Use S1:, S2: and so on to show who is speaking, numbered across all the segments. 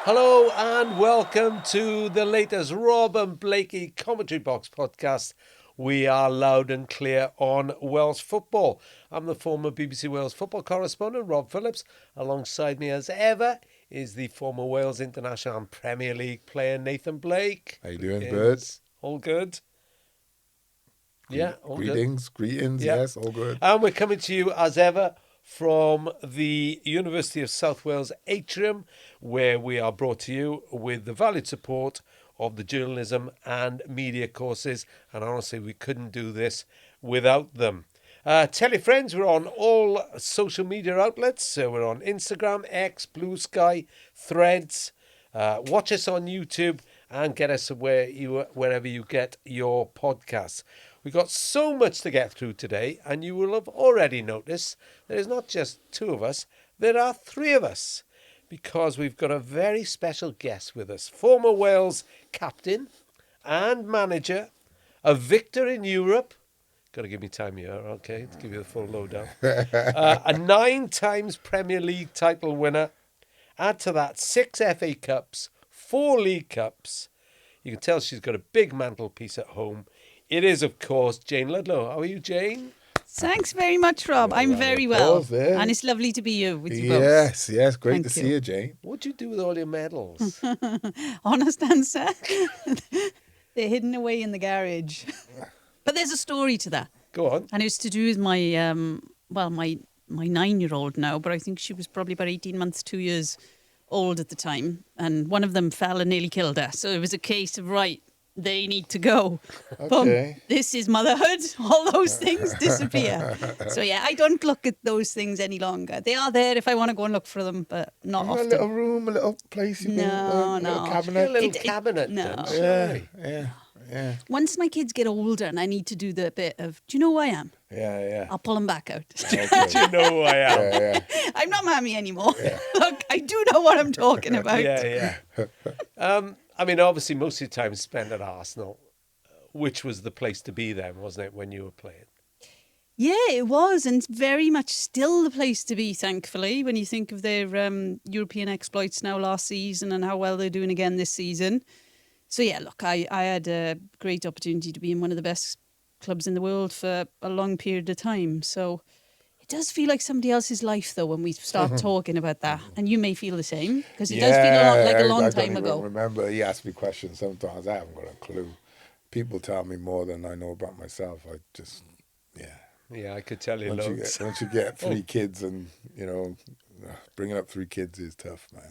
S1: Hello and welcome to the latest Rob and Blakey Commentary Box podcast. We are loud and clear on Welsh football. I'm the former BBC Wales football correspondent, Rob Phillips. Alongside me as ever is the former Wales International and Premier League player, Nathan Blake.
S2: How you doing, Bird?
S1: All good? Yeah, all
S2: Greetings, yes, all good.
S1: And we're coming to you as ever from the University of South Wales Atrium, where we are brought to you with the valued support of the journalism and media courses. And honestly, we couldn't do this without them. Tell your friends, we're on all social media outlets. So we're on Instagram, X, Blue Sky, Threads. Watch us on YouTube and get us wherever you get your podcasts. We've got so much to get through today, and you will have already noticed there is not just two of us, there are three of us, because we've got a very special guest with us. Former Wales captain and manager, a victor in Europe. Got to give me time here, okay, to give you the full lowdown. A 9 times Premier League title winner. Add to that 6 FA Cups, 4 League Cups. You can tell she's got a big mantelpiece at home. It is, of course, Jayne Ludlow. How are you, Jayne?
S3: Thanks very much, Rob. I'm very well. And it's lovely to be here with you both.
S2: Yes. Great to see you, Jayne.
S1: What do you do with all your medals?
S3: Honest answer, they're hidden away in the garage. But there's a story to that.
S1: Go on.
S3: And it was to do with my, my 9-year-old now, but I think she was probably about 18 months, 2 years old at the time. And one of them fell and nearly killed her. So it was a case of, right, they need to go.
S2: Okay.
S3: Boom. This is motherhood. All those things disappear. So yeah, I don't look at those things any longer. They are there if I want to go and look for them, but not often.
S2: A little room, a little place.
S3: No.
S2: Little cabinet.
S1: A little cabinet.
S3: No.
S2: Yeah.
S3: Once my kids get older and I need to do the bit of, do you know who I am?
S2: Yeah.
S3: I'll pull them back out.
S2: Okay.
S1: Do you know who I am?
S2: Yeah.
S3: I'm not mammy anymore. Yeah. Look, I do know what I'm talking about.
S1: Yeah. I mean, obviously, most of your time spent at Arsenal, which was the place to be then, wasn't it, when you were playing?
S3: Yeah, it was, and very much still the place to be, thankfully, when you think of their European exploits now last season and how well they're doing again this season. So yeah, look, I had a great opportunity to be in one of the best clubs in the world for a long period of time. So it does feel like somebody else's life, though, when we start talking about that. And you may feel the same, because it does feel like a long time ago.
S2: I remember he asked me questions sometimes. I haven't got a clue. People tell me more than I know about myself. I just,
S1: Yeah, I could tell you loads.
S2: Once you get 3 kids and, bringing up 3 kids is tough, man.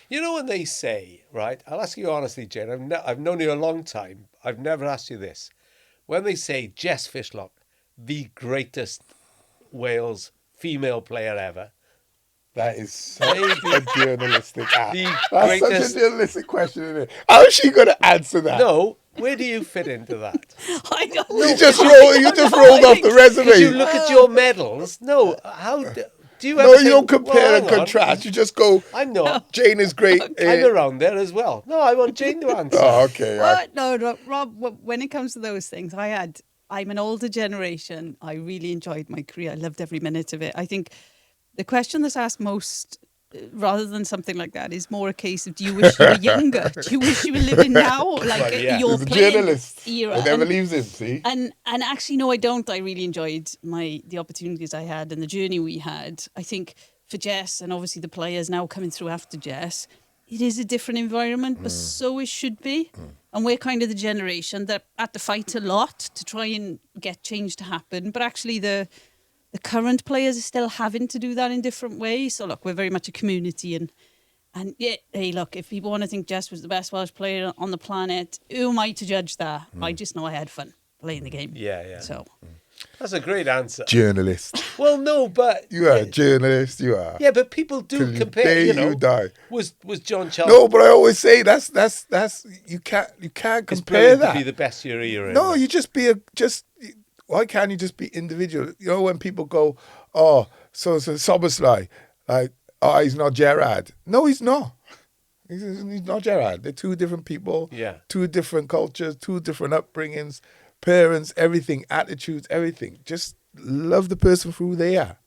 S1: You know when they say, right, I'll ask you honestly, Jane, I've known you a long time. I've never asked you this. When they say Jess Fishlock, the greatest Wales female player ever.
S2: That is such a journalistic act.
S1: That's
S2: such a journalistic question, isn't it? How is she going to answer that?
S1: No, where do you fit into that?
S3: I don't know.
S2: You just rolled off the resume.
S1: If you look at your medals, no, how... Do you
S2: you don't compare and contrast. You just go,
S1: I'm not.
S2: Jayne is great.
S1: I'm around there as well. No, I want Jayne to answer.
S2: Oh, okay.
S3: No, Rob, when it comes to those things, I'm an older generation. I really enjoyed my career. I loved every minute of it. I think the question that's asked most, rather than something like that, is more a case of, do you wish you were younger? Do you wish you were living now? You're
S2: a
S3: playing
S2: journalist.
S3: Era.
S2: It never leaves him, see?
S3: And actually, no, I don't. I really enjoyed the opportunities I had and the journey we had. I think for Jess, and obviously the players now coming through after Jess, it is a different environment, but so it should be. And we're kind of the generation that had to fight a lot to try and get change to happen. But actually the current players are still having to do that in different ways. So look, we're very much a community, and yeah, hey, look, if people want to think Jess was the best Welsh player on the planet, who am I to judge that? I just know I had fun playing the game.
S1: Yeah.
S3: So
S1: that's a great answer.
S2: Journalist.
S1: Well, no, but
S2: You are a journalist, you are.
S1: Yeah, but people do
S2: Till
S1: compare,
S2: the day you die.
S1: Was John Charles...
S2: No, but I always say that's you can't compare that.
S1: To be the best year era.
S2: No, you just why can't you just be individual? You know, when people go, so Soboslai, he's not Gerrard. No, he's not. He's not Gerrard. They're 2 different people, 2 different cultures, 2 different upbringings, parents, everything, attitudes, everything. Just love the person for who they are.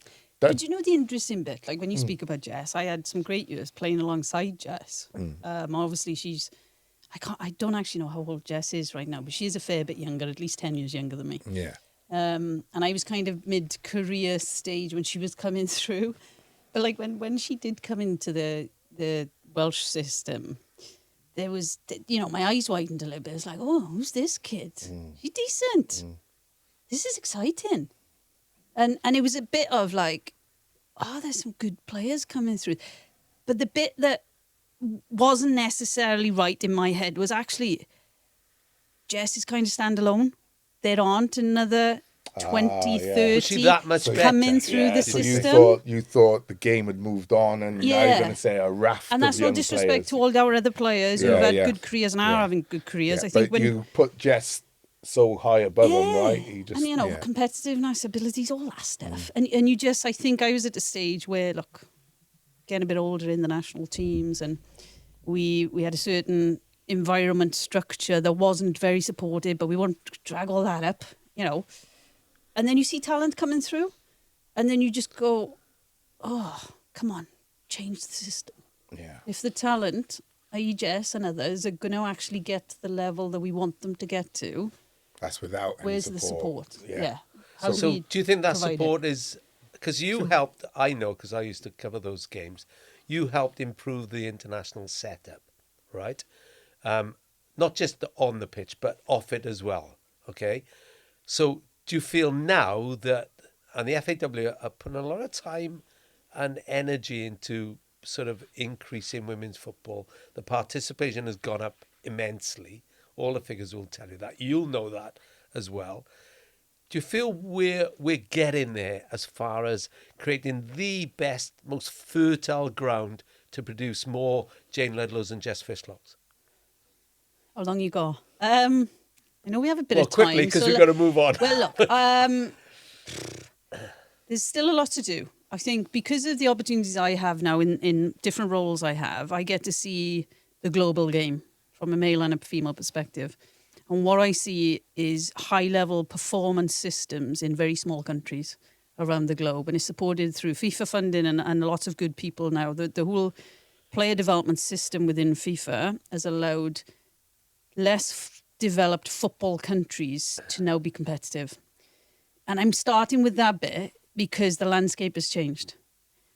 S3: But you know the interesting bit, like when you speak about Jess, I had some great years playing alongside Jess. Obviously, I don't actually know how old Jess is right now, but she is a fair bit younger, at least 10 years younger than me.
S2: Yeah.
S3: And I was kind of mid-career stage when she was coming through. But like when she did come into the Welsh system, there was, my eyes widened a little bit. It's like, oh, who's this kid? She's decent. This is exciting. And it was a bit of like, oh, there's some good players coming through. But the bit that wasn't necessarily right in my head was actually Jess is kind of standalone. There aren't another 20, 30
S1: Was she that much
S3: coming
S1: better?
S3: through the
S2: So
S3: system.
S2: you thought the game had moved on, and now you're going to say a raft
S3: And that's
S2: of
S3: no
S2: young
S3: disrespect
S2: players.
S3: to all our other players who've had good careers and are having good careers.
S2: Yeah,
S3: I think
S2: but you put Jess so high above him, right? He just,
S3: and competitiveness, abilities, all that stuff. And you just, I think I was at a stage where, look, getting a bit older in the national teams, and we had a certain environment structure that wasn't very supportive, but we won't drag all that up, And then you see talent coming through, and then you just go, oh, come on, change the system.
S2: Yeah.
S3: If the talent, i.e. Jess and others, are going to actually get to the level that we want them to get to,
S2: That's without any
S3: where's the support?
S2: Yeah.
S3: How
S1: So
S3: we
S1: do you think that
S3: provide
S1: support
S3: it?
S1: is... Because you helped, I know, because I used to cover those games, you helped improve the international setup, right? Not just on the pitch, but off it as well, okay? So do you feel now that, and the FAW are putting a lot of time and energy into sort of increasing women's football, the participation has gone up immensely. All the figures will tell you that. You'll know that as well. Do you feel we're getting there as far as creating the best, most fertile ground to produce more Jayne Ludlows and Jess Fishlocks?
S3: How long you got? I know we have a bit of time.
S1: Quickly, because we've got to move on.
S3: Well, look, there's still a lot to do. I think because of the opportunities I have now in different roles I get to see the global game from a male and a female perspective. And what I see is high-level performance systems in very small countries around the globe. And it's supported through FIFA funding and lots of good people now. The whole player development system within FIFA has allowed less developed football countries to now be competitive. And I'm starting with that bit because the landscape has changed.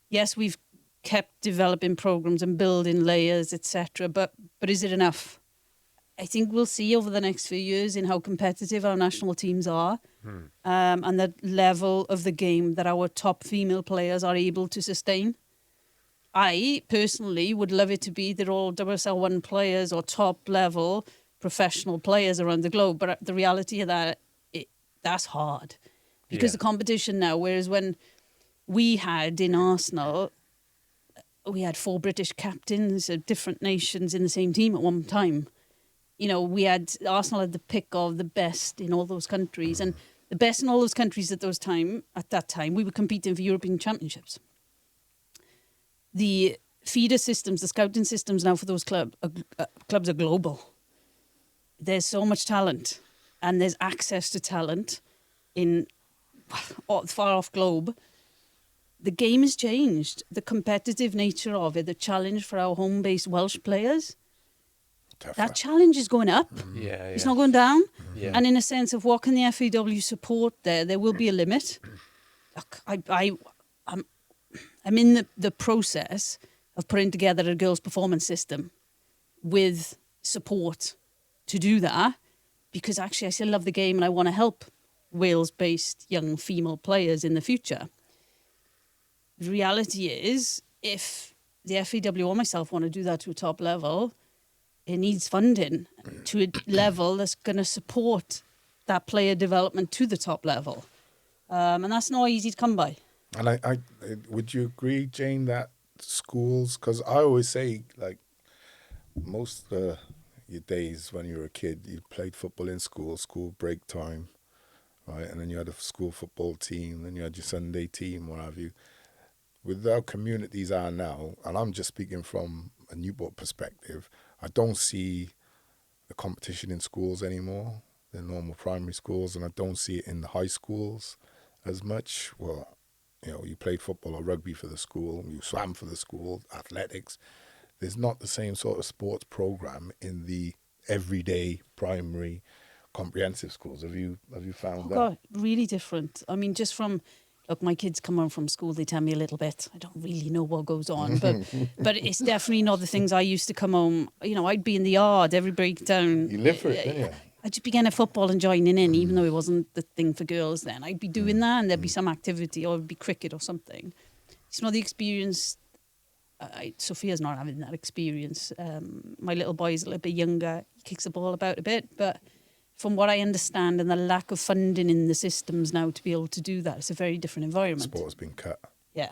S3: Yes, we've kept developing programs and building layers, etc. But is it enough? I think we'll see over the next few years in how competitive our national teams are and the level of the game that our top female players are able to sustain. I personally would love it to be they're all WSL1 players or top level professional players around the globe. But the reality of that, that's hard because the competition now, whereas when we had in Arsenal, we had 4 British captains of different nations in the same team at one time. Arsenal had the pick of the best in all those countries, and the best in all those countries at that time, we were competing for European championships. The feeder systems, the scouting systems now for those clubs are global. There's so much talent, and there's access to talent in far off globe. The game has changed. The competitive nature of it, the challenge for our home-based Welsh players. That challenge is going up. It's not going down.
S1: Yeah.
S3: And in a sense of what can the FAW support there will be a limit. Look, I'm in the process of putting together a girls' performance system with support to do that because actually I still love the game and I want to help Wales-based young female players in the future. The reality is if the FAW or myself want to do that to a top level, it needs funding to a level that's going to support that player development to the top level. And that's not easy to come by.
S2: And I would you agree, Jayne, that schools, because I always say, like, most of your days when you were a kid, you played football in school break time, right? And then you had a school football team, then you had your Sunday team, what have you. With how communities are now, and I'm just speaking from a Newport perspective, I don't see the competition in schools anymore, the normal primary schools, and I don't see it in the high schools as much. Well, you played football or rugby for the school, you swam for the school, athletics. There's not the same sort of sports program in the everyday primary comprehensive schools. Have you found that?
S3: God, really different. I mean, just from, look, my kids come home from school, they tell me a little bit. I don't really know what goes on, but it's definitely not the things I used to come home. I'd be in the yard every breakdown.
S2: You live for it, didn't you?
S3: I'd just be getting a football and joining in, even though it wasn't the thing for girls then. I'd be doing that, and there'd be some activity, or it'd be cricket or something. It's not the experience. Sophia's not having that experience. My little boy's a little bit younger. He kicks the ball about a bit, but from what I understand, and the lack of funding in the systems now to be able to do that, it's a very different environment.
S2: Sport's been cut.
S3: Yeah.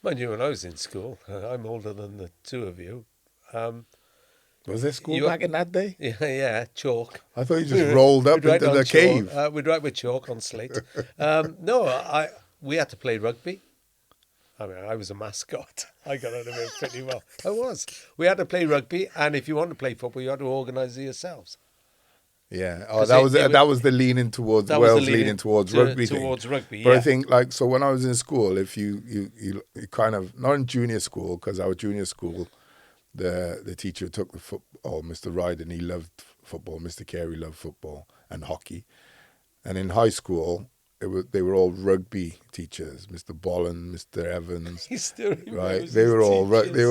S1: Mind you, when I was in school, I'm older than the two of you.
S2: Was there school back in that day?
S1: Yeah, chalk.
S2: I thought you just rolled up into the cave.
S1: We'd write with chalk on slate. We had to play rugby. I mean, I was a mascot. I got out of it pretty well. I was. We had to play rugby, and if you wanted to play football, you had to organise it yourselves.
S2: Yeah, that was the leaning towards Wales leaning towards rugby.
S1: Towards rugby,
S2: but I think so when I was in school, if you kind of not in junior school, because our junior school, the teacher took the football. Mr. Ryden, he loved football. Mr. Carey loved football and hockey, and in high school they were all rugby teachers. Mr. Bolland, Mr. Evans, right? They were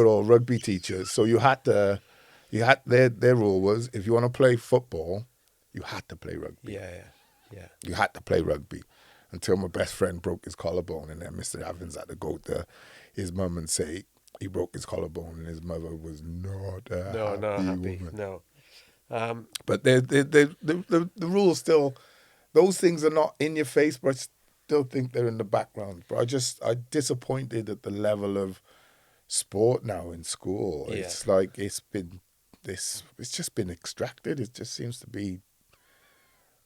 S2: all rugby teachers. So you had their rule was if you want to play football, you had to play rugby.
S1: Yeah.
S2: You had to play rugby until my best friend broke his collarbone, and then Mr. Evans had to go to his mum and say he broke his collarbone, and his mother was not happy. Woman.
S1: No.
S2: But the rules still, those things are not in your face, but I still think they're in the background. But I'm disappointed at the level of sport now in school. Yeah. It's like it's just been extracted. It just seems to be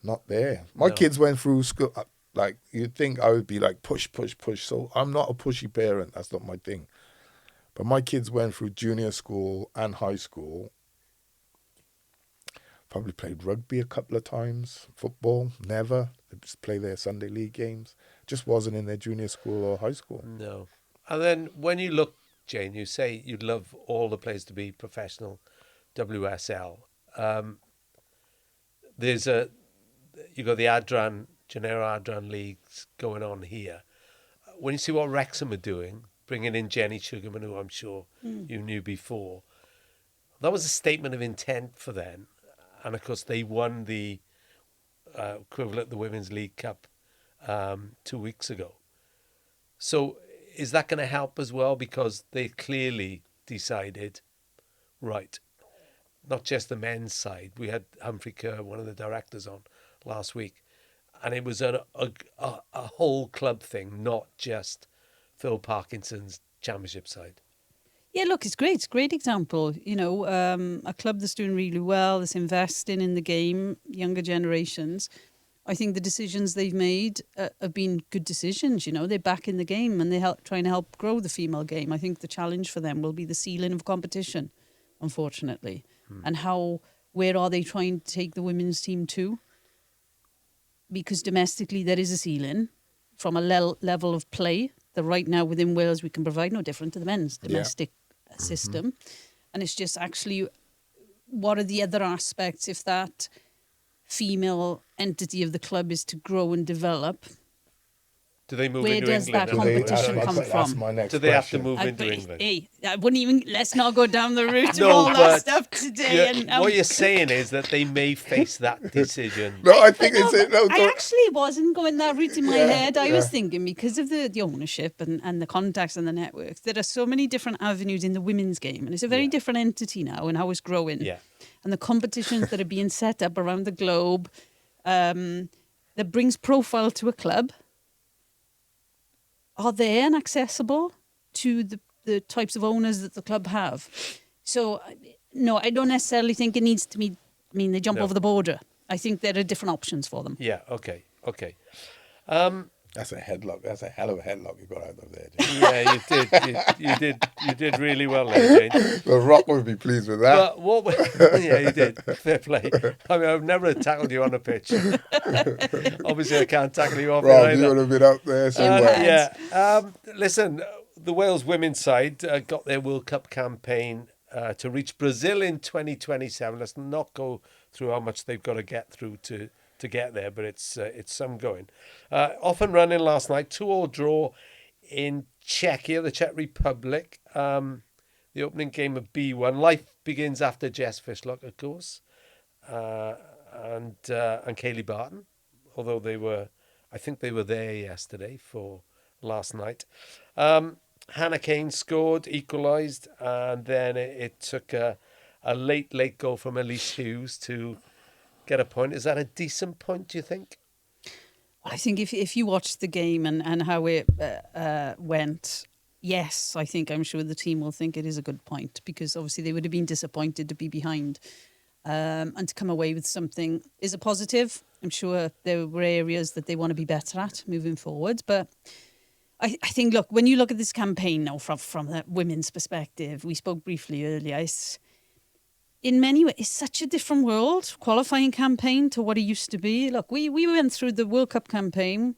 S2: not there. My kids went through school, like you'd think I would be like push. So I'm not a pushy parent. That's not my thing. But my kids went through junior school and high school. Probably played rugby a couple of times, football, never. They just play their Sunday league games. Just wasn't in their junior school or high school.
S1: No. And then when you look, Jayne, you say you'd love all the players to be professional WSL. You've got the Adran, Genera Adran leagues going on here. When you see what Wrexham are doing, bringing in Jenny Sugarman, who I'm sure you knew before, that was a statement of intent for them. And, of course, they won the equivalent of the Women's League Cup 2 weeks ago. So is that going to help as well? Because they clearly decided, right, not just the men's side. We had Humphrey Kerr, one of the directors, on last week. And it was a whole club thing, not just Phil Parkinson's championship side.
S3: Yeah, look, it's great. It's a great example. A club that's doing really well, that's investing in the game, younger generations. I think the decisions they've made have been good decisions. They're back in the game and they're trying to help grow the female game. I think the challenge for them will be the ceiling of competition, unfortunately. And where are they trying to take the women's team to? Because domestically there is a ceiling from a level of play that right now within Wales we can provide, no different to the men's domestic system. And it's just actually, what are the other aspects if that female entity of the club is to grow and develop?
S1: Do they move
S3: Where
S1: into
S3: does
S1: England?
S3: that competition come
S2: That's
S3: from?
S2: my next
S1: Do they have to
S2: question.
S1: move into England?
S3: Hey, I wouldn't even, let's not go down the route of all that stuff today.
S1: What you're saying is that they may face that decision.
S2: No, I think
S3: I actually wasn't going that route in my head. I was thinking because of the ownership and the contacts and the networks, there are so many different avenues in the women's game. And it's a very different entity now and how it's growing.
S1: Yeah.
S3: And the competitions that are being set up around the globe that brings profile to a club are there and accessible to the types of owners that the club have. So, no, I don't necessarily think it needs to be, they jump over the border. I think there are different options for them.
S1: Yeah, okay.
S2: That's a headlock. That's a hell of a headlock you got out of there, Jane.
S1: Yeah, you did really well there, Jane.
S2: The Rock would be pleased with that.
S1: But yeah, you did. Fair play. I mean, I've never tackled you on a pitch. Obviously, I can't tackle you off it
S2: Rob,
S1: either.
S2: you would have been up there somewhere.
S1: Listen, the Wales women's side got their World Cup campaign to reach Brazil in 2027. Let's not go through how much they've got to get through to get there, but it's some going. Off and running last night, 2-2 draw in Czechia, the Czech Republic. The opening game of B1. Life begins after Jess Fishlock, of course, and Kaylee Barton, although I think they were there yesterday for last night. Hannah Kane scored, equalised, and then it took a late goal from Elise Hughes to get a point. Is that a decent point, do you think?
S3: Well, I think if you watched the game and how it went, yes, I'm sure the team will think it is a good point, because obviously they would have been disappointed to be behind, and to come away with something is a positive. I'm sure there were areas that they want to be better at moving forward, but I think, look, when you look at this campaign now from the women's perspective, we spoke briefly earlier, in many ways, it's such a different world, qualifying campaign, to what it used to be. Look, we went through the World Cup campaign.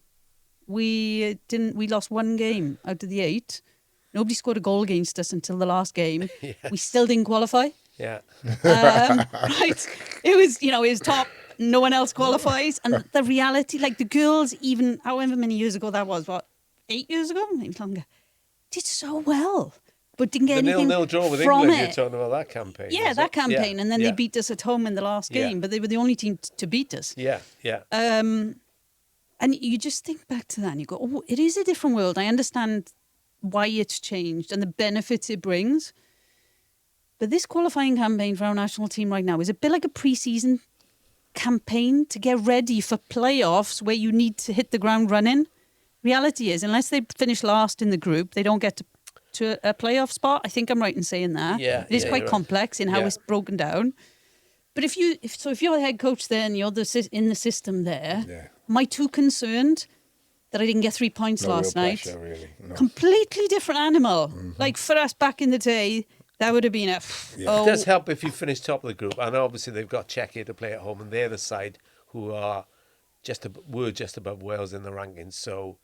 S3: We lost one game out of the 8. Nobody scored a goal against us until the last game.
S1: Yes.
S3: We still didn't qualify.
S1: Yeah.
S3: Right. It was top. No one else qualifies. And the reality, like the girls, even however many years ago that was, 8 years ago, maybe longer, did so well. But didn't get anything
S1: 0-0 draw with
S3: from
S1: England,
S3: it.
S1: you're talking about that campaign.
S3: Yeah, that campaign. And then they beat us at home in the last game, but they were the only team to beat us.
S1: Yeah.
S3: And you just think back to that and you go, oh, it is a different world. I understand why it's changed and the benefits it brings. But this qualifying campaign for our national team right now is a bit like a pre-season campaign to get ready for playoffs where you need to hit the ground running. Reality is, unless they finish last in the group, they don't get to a playoff spot. I think I'm right in saying that.
S1: Yeah,
S3: it is quite complex in how it's broken down. But if you're the head coach there and you're in the system there, am I too concerned that I didn't get 3 points last night?
S2: Pressure, really. No.
S3: Completely different animal. Mm-hmm. Like for us back in the day, that would have been
S1: It does help if you finish top of the group. And obviously they've got Czechia to play at home, and they're the side who were just above Wales in the rankings. So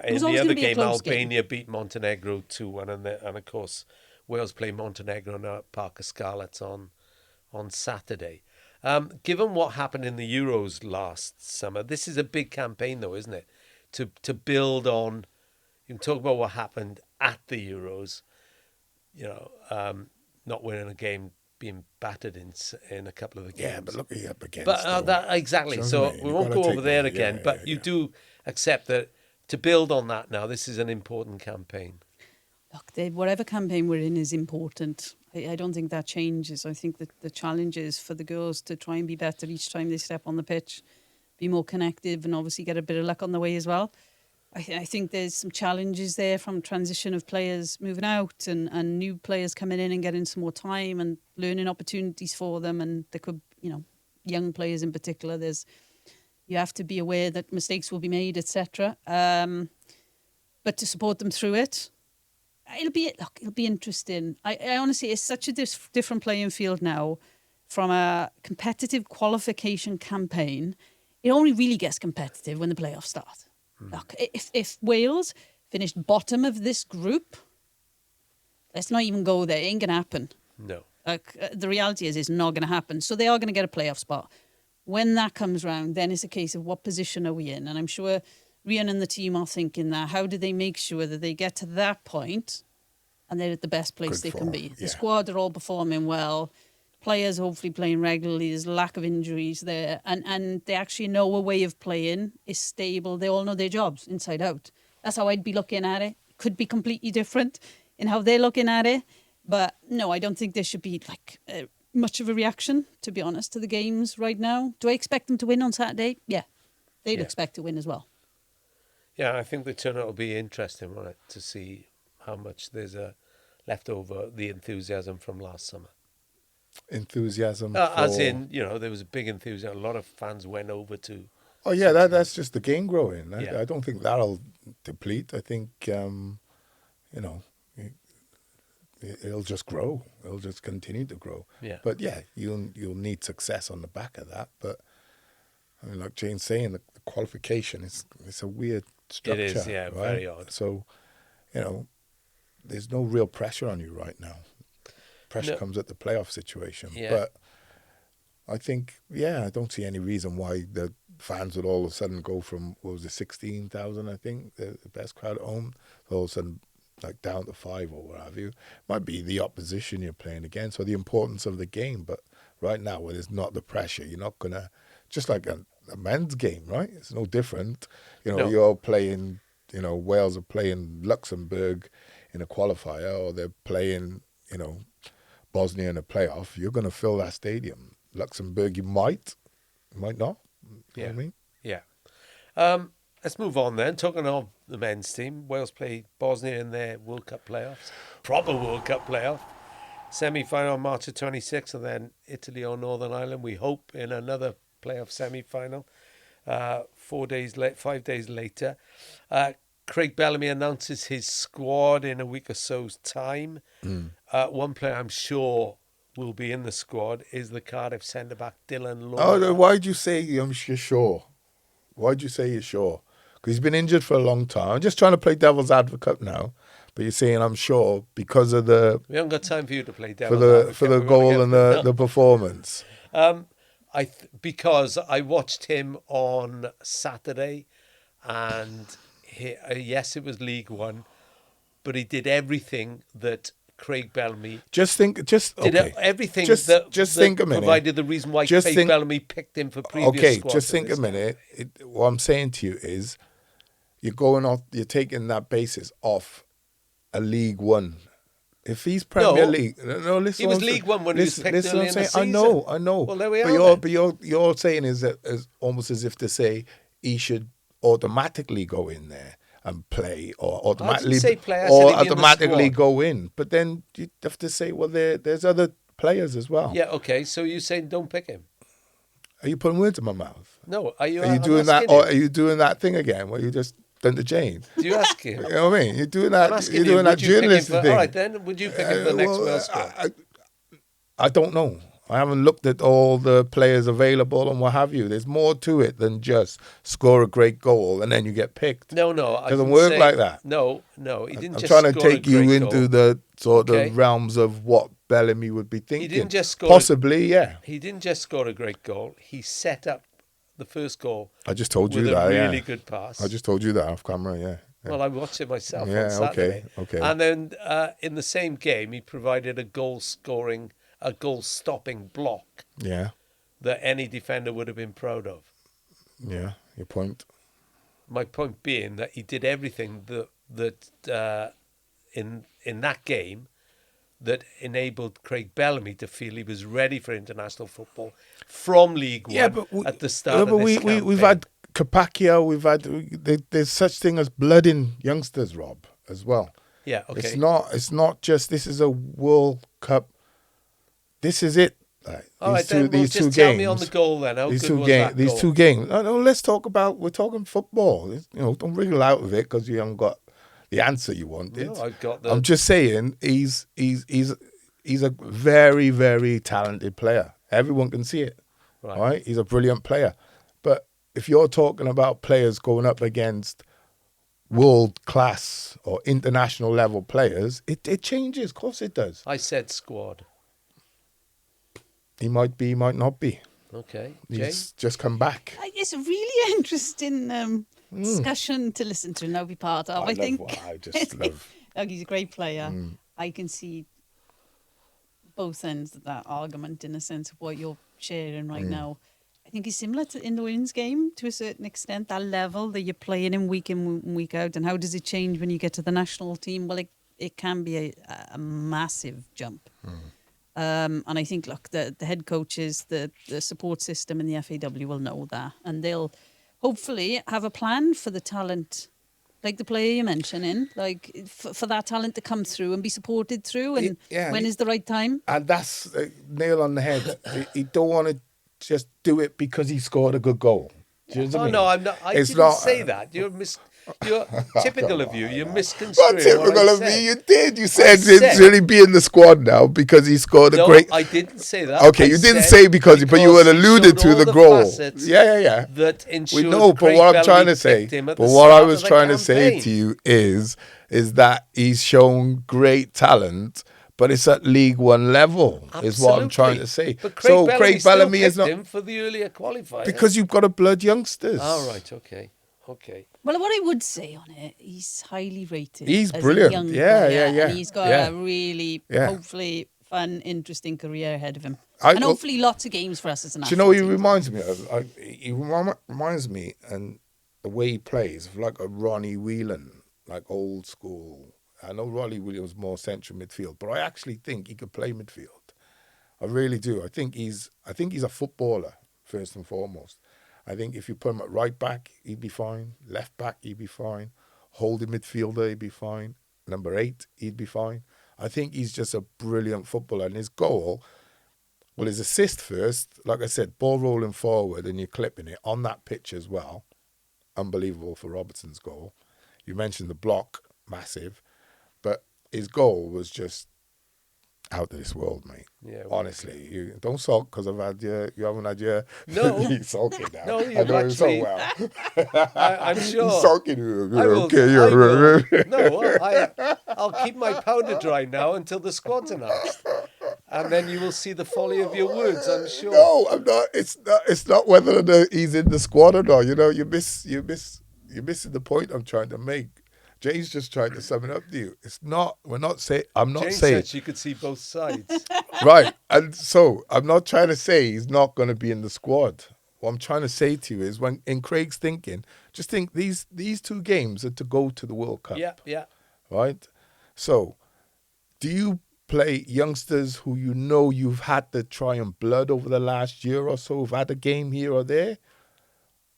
S1: in the other game, Albania beat Montenegro 2-1, and of course Wales play Montenegro now at Parker Scarlets on Saturday. Given what happened in the Euros last summer, this is a big campaign, though, isn't it? To build on, you can talk about what happened at the Euros. Not winning a game, being battered in a couple of the games.
S2: Yeah, but look up against.
S1: But that exactly. So we won't go over there again. But you do accept that to build on that now, this is an important campaign.
S3: Look, whatever campaign we're in is important. I don't think that changes. I think that the challenge is for the girls to try and be better each time they step on the pitch, be more connective, and obviously get a bit of luck on the way as well. I think there's some challenges there from transition of players moving out and new players coming in and getting some more time and learning opportunities for them. And there could, young players in particular, you have to be aware that mistakes will be made, etc. But to support them through it, it'll be interesting. I honestly, it's such a different playing field now from a competitive qualification campaign. It only really gets competitive when the playoffs start. Look, if Wales finished bottom of this group, let's not even go there. It ain't going to happen.
S1: No.
S3: The reality is it's not going to happen. So they are going to get a playoff spot. When that comes round, then it's a case of what position are we in? And I'm sure Rhian and the team are thinking that. How do they make sure that they get to that point and they're at the best place they can be? The squad are all performing well. Players hopefully playing regularly. There's lack of injuries there. And they actually know a way of playing is stable. They all know their jobs inside out. That's how I'd be looking at it. Could be completely different in how they're looking at it. But no, I don't think there should be much of a reaction, to be honest, to the games right now. Do I expect them to win on Saturday? Yeah. They'd expect to win as well.
S1: Yeah, I think the turnout will be interesting, won't it, to see how much there's left over the enthusiasm from last summer.
S2: Enthusiasm?
S1: As in, there was a big enthusiasm. A lot of fans went over to
S2: Oh yeah, that's just the game growing.
S1: Yeah.
S2: I don't think that'll deplete. I think it'll just grow. It'll just continue to grow.
S1: Yeah.
S2: But yeah, you'll need success on the back of that. But I mean, like Jayne's saying, the qualification it's a weird structure.
S1: It is, yeah,
S2: right?
S1: very odd.
S2: So, there's no real pressure on you right now. Pressure comes at the playoff situation.
S1: Yeah.
S2: But I think, I don't see any reason why the fans would all of a sudden go from, 16,000, I think, the best crowd at home, all of a sudden like down to 5 or what have you. Might be the opposition you're playing against or the importance of the game. But right now, when it's not the pressure, you're not going to, just like a men's game, right? It's no different.
S1: No.
S2: You're playing, Wales are playing Luxembourg in a qualifier or they're playing, Bosnia in a playoff. You're going to fill that stadium. Luxembourg, you might not. You know what I mean?
S1: Yeah. Let's move on then. Talking of the men's team, Wales play Bosnia in their World Cup playoffs. Proper World Cup playoff. Semi-final on March the 26th, and then Italy or Northern Ireland, we hope, in another playoff semi-final. 5 days later. Craig Bellamy announces his squad in a week or so's time. One player I'm sure will be in the squad is the Cardiff centre-back Dylan Lawlor.
S2: Oh, why'd you say you're sure? Why'd you say you're sure? Because he's been injured for a long time. I'm just trying to play devil's advocate now. But you're saying I'm sure because of the...
S1: We haven't got time for you to play devil's advocate.
S2: For the goal and the performance.
S1: Because I watched him on Saturday and yes, it was League One, but he did everything that Craig Bellamy
S2: everything
S1: that
S2: think a minute.
S1: Provided the reason why Craig Bellamy picked him for previous squads.
S2: Okay, just think a minute. What I'm saying to you is you're taking that basis off a League One. If he's Premier League, listen.
S1: He was League One when he was picked early in the season.
S2: I know.
S1: Well, there we are.
S2: But you're saying is almost as if to say he should automatically go in there and play, or automatically go in. But then you have to say, well, there's other players as well.
S1: Yeah. Okay. So you're saying don't pick him?
S2: Are you putting words in my mouth?
S1: No. Are you
S2: doing that, or are you doing that thing again where you just done to Jayne?
S1: Do you ask him?
S2: You know what I mean? You're doing that. You're doing that journalist thing.
S1: All right, then. Would you pick him for the next Welsh squad?
S2: I don't know. I haven't looked at all the players available and what have you. There's more to it than just score a great goal and then you get picked.
S1: No.
S2: It doesn't work like that.
S1: No. He didn't just
S2: I'm trying to
S1: score
S2: take
S1: a
S2: you
S1: great
S2: into
S1: goal.
S2: the sort of realms of what Bellamy would be thinking.
S1: He didn't just score.
S2: Possibly, yeah.
S1: He didn't just score a great goal. He set up the first goal.
S2: I just told you
S1: with
S2: that.
S1: a really good pass.
S2: I just told you that off camera. Yeah.
S1: Well, I watched it myself on Saturday.
S2: Okay.
S1: And then in the same game, he provided a goal-stopping block.
S2: Yeah.
S1: That any defender would have been proud of.
S2: Yeah, your point.
S1: My point being that he did everything that in that game that enabled Craig Bellamy to feel he was ready for international football from League One at the start of this campaign.
S2: We've had Capacchio, there's such thing as blood in youngsters, Rob, as well.
S1: Yeah, okay.
S2: It's not just this is a World Cup. This is it.
S1: All right, then just tell me on the goal then. How good was that goal?
S2: These two games. No, let's talk about. We're talking football. Don't wriggle out of it because you haven't got the answer you wanted.
S1: No, I've got the.
S2: I'm just saying he's a very, very talented player. Everyone can see it. Right? He's a brilliant player. But if you're talking about players going up against world class or international level players, it changes. Of course, it does.
S1: I said squad.
S2: He might be, he might not be.
S1: Okay.
S2: He's just come back.
S3: It's a really interesting discussion to listen to and now be part of. I think.
S2: I just love.
S3: Look, he's a great player. I can see both ends of that argument in a sense of what you're sharing right now. I think he's similar to in the women's game to a certain extent, that level that you're playing in, week out. And how does it change when you get to the national team? Well, it can be a massive jump. And I think, look, the head coaches, the support system in the FAW will know that. And they'll hopefully have a plan for the talent, like the player you're mentioning, like for that talent to come through and be supported through. And when is the right time?
S2: And that's nail on the head. You don't want to just do it because he scored a good goal. Do you know what I
S1: Oh
S2: mean?
S1: no, I'm not. I
S2: It's
S1: didn't
S2: not-
S1: say that. You're typical of you. You're
S2: Not
S1: misconstruing what
S2: typical
S1: I
S2: of
S1: said.
S2: me. You did. You said
S1: said-
S2: it's really be in the squad now because he scored a
S1: No,
S2: great.
S1: I didn't say that.
S2: Okay,
S1: I
S2: you didn't
S1: said
S2: say because but you
S1: because
S2: had
S1: he
S2: alluded
S1: showed
S2: to
S1: all
S2: the goal.
S1: facets
S2: Yeah.
S1: That
S2: We
S1: ensured
S2: know, but
S1: Craig
S2: what I'm
S1: Bellamy
S2: trying to say,
S1: picked him at
S2: but
S1: the
S2: what I
S1: start
S2: was
S1: of the
S2: trying to say
S1: campaign.
S2: to you is that he's shown great talent, but it's at League One level. Is what I'm trying to say.
S1: But Craig Bellamy
S2: Craig Bellamy
S1: still
S2: is not
S1: picked him for the earlier qualifier.
S2: because you've got a blood youngsters.
S1: All right. Okay.
S3: Well, what I would say on it, he's highly rated.
S2: He's
S3: as
S2: brilliant.
S3: A young
S2: Yeah,
S3: player,
S2: yeah.
S3: And he's got
S2: Yeah.
S3: a really,
S2: Yeah.
S3: hopefully, fun, interesting career ahead of him.
S2: I-
S3: And
S2: well-
S3: hopefully lots of games for us as a
S2: Do
S3: national
S2: you know what he
S3: team.
S2: reminds me of? He reminds me, and the way he plays, of like a Ronnie Whelan, like old school. I know Ronnie Whelan was more central midfield, but I actually think he could play midfield. I really do. I think he's a footballer first and foremost. I think if you put him at right back, he'd be fine. Left back, he'd be fine. Holding midfielder, he'd be fine. Number 8, he'd be fine. I think he's just a brilliant footballer, and his goal. Well, his assist first, like I said, ball rolling forward and you're clipping it on that pitch as well. Unbelievable for Robertson's goal. You mentioned the block, massive. But his goal was just out of this world, mate.
S1: Yeah.
S2: Honestly, you don't sulk because you haven't had your...
S1: No.
S2: He's sulking now.
S1: No,
S2: I
S1: you've
S2: know him so
S1: actually-
S2: well.
S1: I'm sure.
S2: He's sulking.
S1: I will.
S2: Okay,
S1: I will.
S2: yeah.
S1: No, I'll keep my powder dry now until the squad's announced, and then you will see the folly of your words. I'm sure.
S2: No, I'm not. It's not whether he's in the squad or not. You know, you're missing the point I'm trying to make. Jay's just trying to sum it up to you. It's not. We're not saying. I'm not
S1: Jane
S2: saying.
S1: said she could see both sides.
S2: Right, and so I'm not trying to say he's not going to be in the squad. What I'm trying to say to you is, when in Craig's thinking, just think these 2 games are to go to the World Cup.
S1: Yeah.
S2: Right. So, do you play youngsters who you know you've had to try and blood over the last year or so, who've had a game here or there?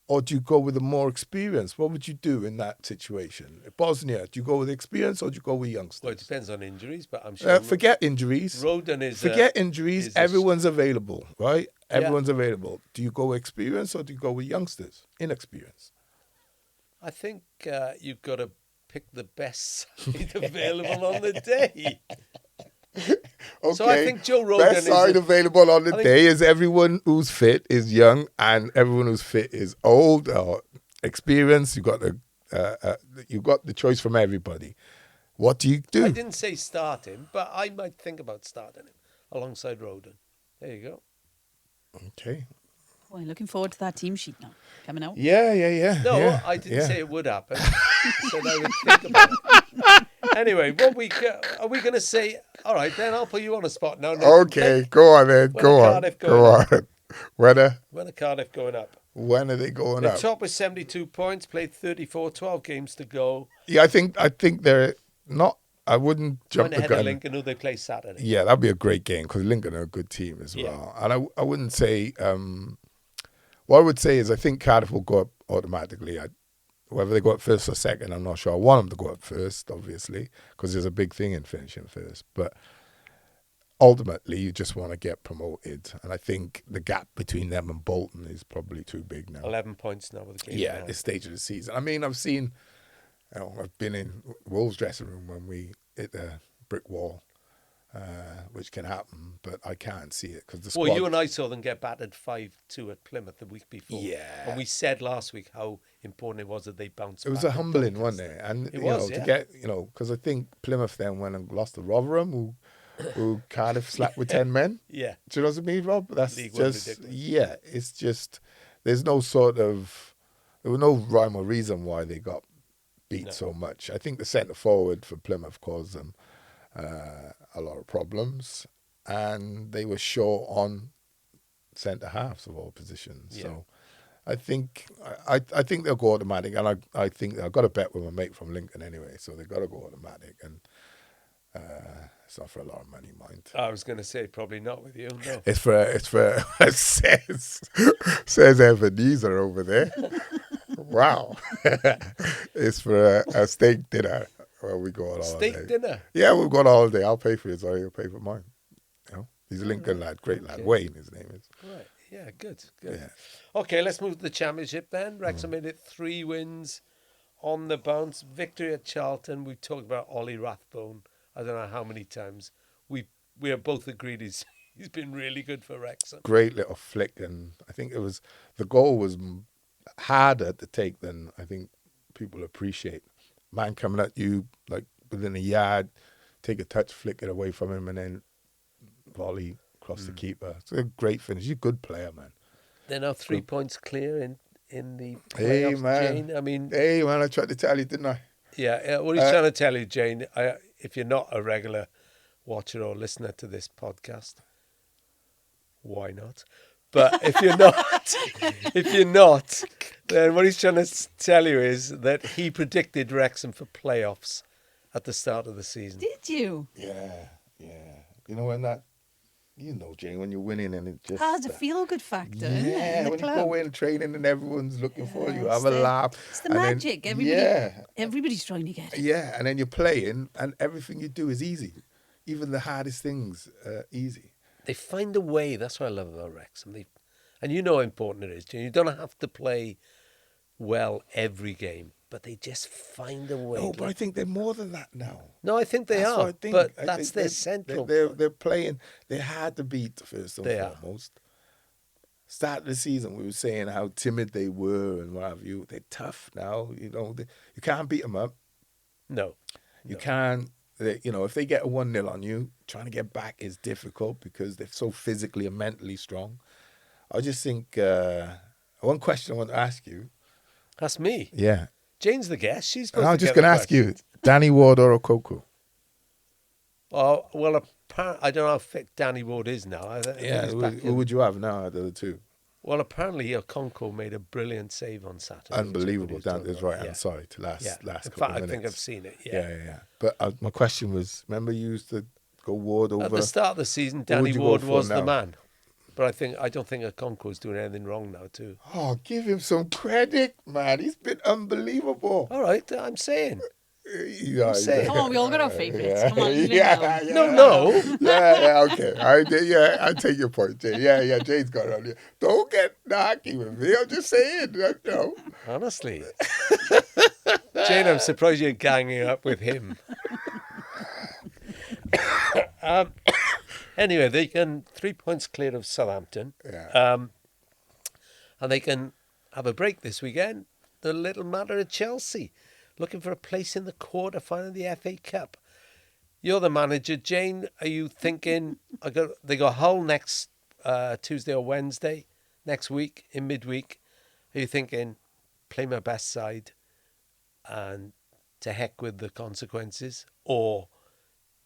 S2: Or do you go with the more experience? What would you do in that situation? Bosnia, do you go with experience or do you go with youngsters?
S1: Well, it depends on injuries, but I'm sure.
S2: Forget injuries.
S1: Roden is.
S2: Forget injuries.
S1: is
S2: Everyone's available, right? Everyone's available. Do you go with experience or do you go with youngsters? Inexperience.
S1: I think you've got to pick the best side available on the day.
S2: Okay.
S1: So I think Joe Roden
S2: Best side available on the
S1: I think-
S2: day is everyone who's fit is young, and everyone who's fit is old or experienced. You got the choice from everybody. What do you do?
S1: I didn't say start him, but I might think about starting him alongside Roden. There you go.
S2: Okay.
S3: Well, looking forward to that team sheet now coming out.
S2: Yeah.
S1: No,
S2: yeah,
S1: I didn't
S2: yeah.
S1: say it would happen. I said I would think about it. Anyway, are we going to say? All right, then I'll put you on a spot now. Nick.
S2: Okay, go on then.
S1: When
S2: Go
S1: are
S2: on.
S1: Cardiff
S2: Go
S1: going
S2: on. When
S1: are Cardiff going up?
S2: are they going
S1: The
S2: up?
S1: top with 72 points, played 34, 12 games to go.
S2: Yeah, I think they're not. I wouldn't jump
S1: One
S2: the
S1: ahead of
S2: gun.
S1: Lincoln, who they play Saturday.
S2: Yeah, that'd be a great game because Lincoln are a good team as
S1: Yeah.
S2: well. And I wouldn't say. What I would say is I think Cardiff will go up automatically. Whether they go up first or second, I'm not sure. I want them to go up first, obviously, because there's a big thing in finishing first. But ultimately, you just want to get promoted. And I think the gap between them and Bolton is probably too big now.
S1: 11 points now with the game.
S2: Yeah,
S1: in
S2: at
S1: hand.
S2: this stage of the season. I mean, I've seen, I've been in Wolves' dressing room when we hit the brick wall, which can happen, but I can't see it because the squad.
S1: Well, you and I saw them get battered 5-2 at Plymouth the week before.
S2: Yeah.
S1: And we said last week how important it was that they bounced
S2: It was
S1: back
S2: a
S1: at
S2: humbling,
S1: Doncaster.
S2: wasn't it? And
S1: It was,
S2: to
S1: yeah.
S2: get, because I think Plymouth then went and lost to Rotherham, who Cardiff slapped with 10 men.
S1: Yeah.
S2: Do you know what I mean, Rob? That's
S1: League One
S2: just,
S1: ridiculous.
S2: yeah, it's just, there was no rhyme or reason why they got beat so much. I think the centre forward for Plymouth caused them a lot of problems, and they were short on centre halves of all positions.
S1: Yeah.
S2: So I think I think they'll go automatic, and I think I've got a bet with my mate from Lincoln anyway, so they've got to go automatic, and it's not for a lot of money, mind.
S1: I was going to say probably not with you. No.
S2: It's for says Ebenezer over there. Wow, it's for a steak dinner where we go on holiday.
S1: Steak dinner.
S2: Yeah, we've got a holiday. I'll pay for it, so you'll pay for mine. He's a Lincoln lad, great lad.
S1: Okay.
S2: Wayne, his name is.
S1: Right. Yeah, good.
S2: Yeah.
S1: Okay, let's move to the Championship then. Wrexham made it 3 wins on the bounce. Victory at Charlton. We've talked about Ollie Rathbone. I don't know how many times. We are both agreed he's been really good for Wrexham.
S2: Great little flick, and I think the goal was harder to take than I think people appreciate. Man coming at you like within a yard, take a touch, flick it away from him, and then volley across the keeper. It's a great finish. He's a good player, man.
S1: They're now 3 points clear in the
S2: Hey,
S1: playoffs,
S2: man.
S1: Jayne. I mean,
S2: Hey, man, I tried to tell you, didn't I?
S1: yeah. What he's trying to tell you, Jayne, if you're not a regular watcher or listener to this podcast, why not? But if you're not, then what he's trying to tell you is that he predicted Wrexham for playoffs at the start of the season.
S3: Did you?
S2: Yeah. You know Jayne, when you're winning and it just...
S3: It's a feel-good factor, isn't it?
S2: Yeah,
S3: In the
S2: when
S3: club.
S2: you go in training and everyone's looking for you, have
S3: It's
S2: a
S3: the-
S2: laugh.
S3: It's the
S2: and then-
S3: magic. Everybody's trying to get it.
S2: Yeah, and then you're playing and everything you do is easy. Even the hardest things are easy.
S1: They find a way. That's what I love about Wrexham. And you know how important it is, Jayne. You don't have to play well every game, but they just find a way.
S2: No, but I think they're more than that now.
S1: No, I think they
S2: That's
S1: are.
S2: what I think.
S1: But
S2: I
S1: that's
S2: think
S1: their central.
S2: They're playing. They're hard to beat first and
S1: They are.
S2: foremost. Start of the season, we were saying how timid they were and what have you. They're tough now. You can't beat them up.
S1: No.
S2: You can't. If they get a 1-0 on you, trying to get back is difficult because they're so physically and mentally strong. I just think one question I want to ask you.
S1: That's me.
S2: Yeah.
S1: Jane's the guest. She's supposed
S2: And I'm
S1: to
S2: just
S1: get
S2: going to
S1: the
S2: ask you,
S1: questions.
S2: Danny Ward or Okoku?
S1: Oh, well, I don't know how fit Danny Ward is now. I think
S2: Yeah,
S1: he's back
S2: who
S1: in.
S2: would you have now out of the two?
S1: Well, apparently Okonkwo made a brilliant save on Saturday.
S2: Unbelievable
S1: which everybody
S2: down
S1: was
S2: his
S1: talking
S2: right
S1: about.
S2: hand side to last
S1: Yeah.
S2: last
S1: In
S2: couple
S1: fact,
S2: of
S1: I
S2: minutes.
S1: think I've seen it.
S2: Yeah. But my question was, remember you used to go Ward over?
S1: At the start of the season,
S2: would
S1: Danny
S2: you go
S1: Ward
S2: for
S1: was the
S2: now?
S1: man. But I don't think Okonkwo's doing anything wrong now, too.
S2: Oh, give him some credit, man. He's been unbelievable.
S1: All right, I'm saying.
S2: Yeah,
S1: saying.
S3: Come on, we all got our favourites.
S2: Yeah.
S3: Come on, leave it
S2: Yeah,
S3: now.
S2: yeah.
S1: No.
S2: Okay. I take your point, Jay. Yeah, Jay's got it on you. Don't get narky with me. I'm just saying,
S1: Honestly. Jane, I'm surprised you're ganging up with him. Anyway, they can 3 points clear of Southampton.
S2: Yeah.
S1: And they can have a break this weekend. The little matter of Chelsea, looking for a place in the quarter-final of the FA Cup. You're the manager, Jane. Are you thinking they got Hull next Tuesday or Wednesday next week in midweek? Are you thinking play my best side and to heck with the consequences, or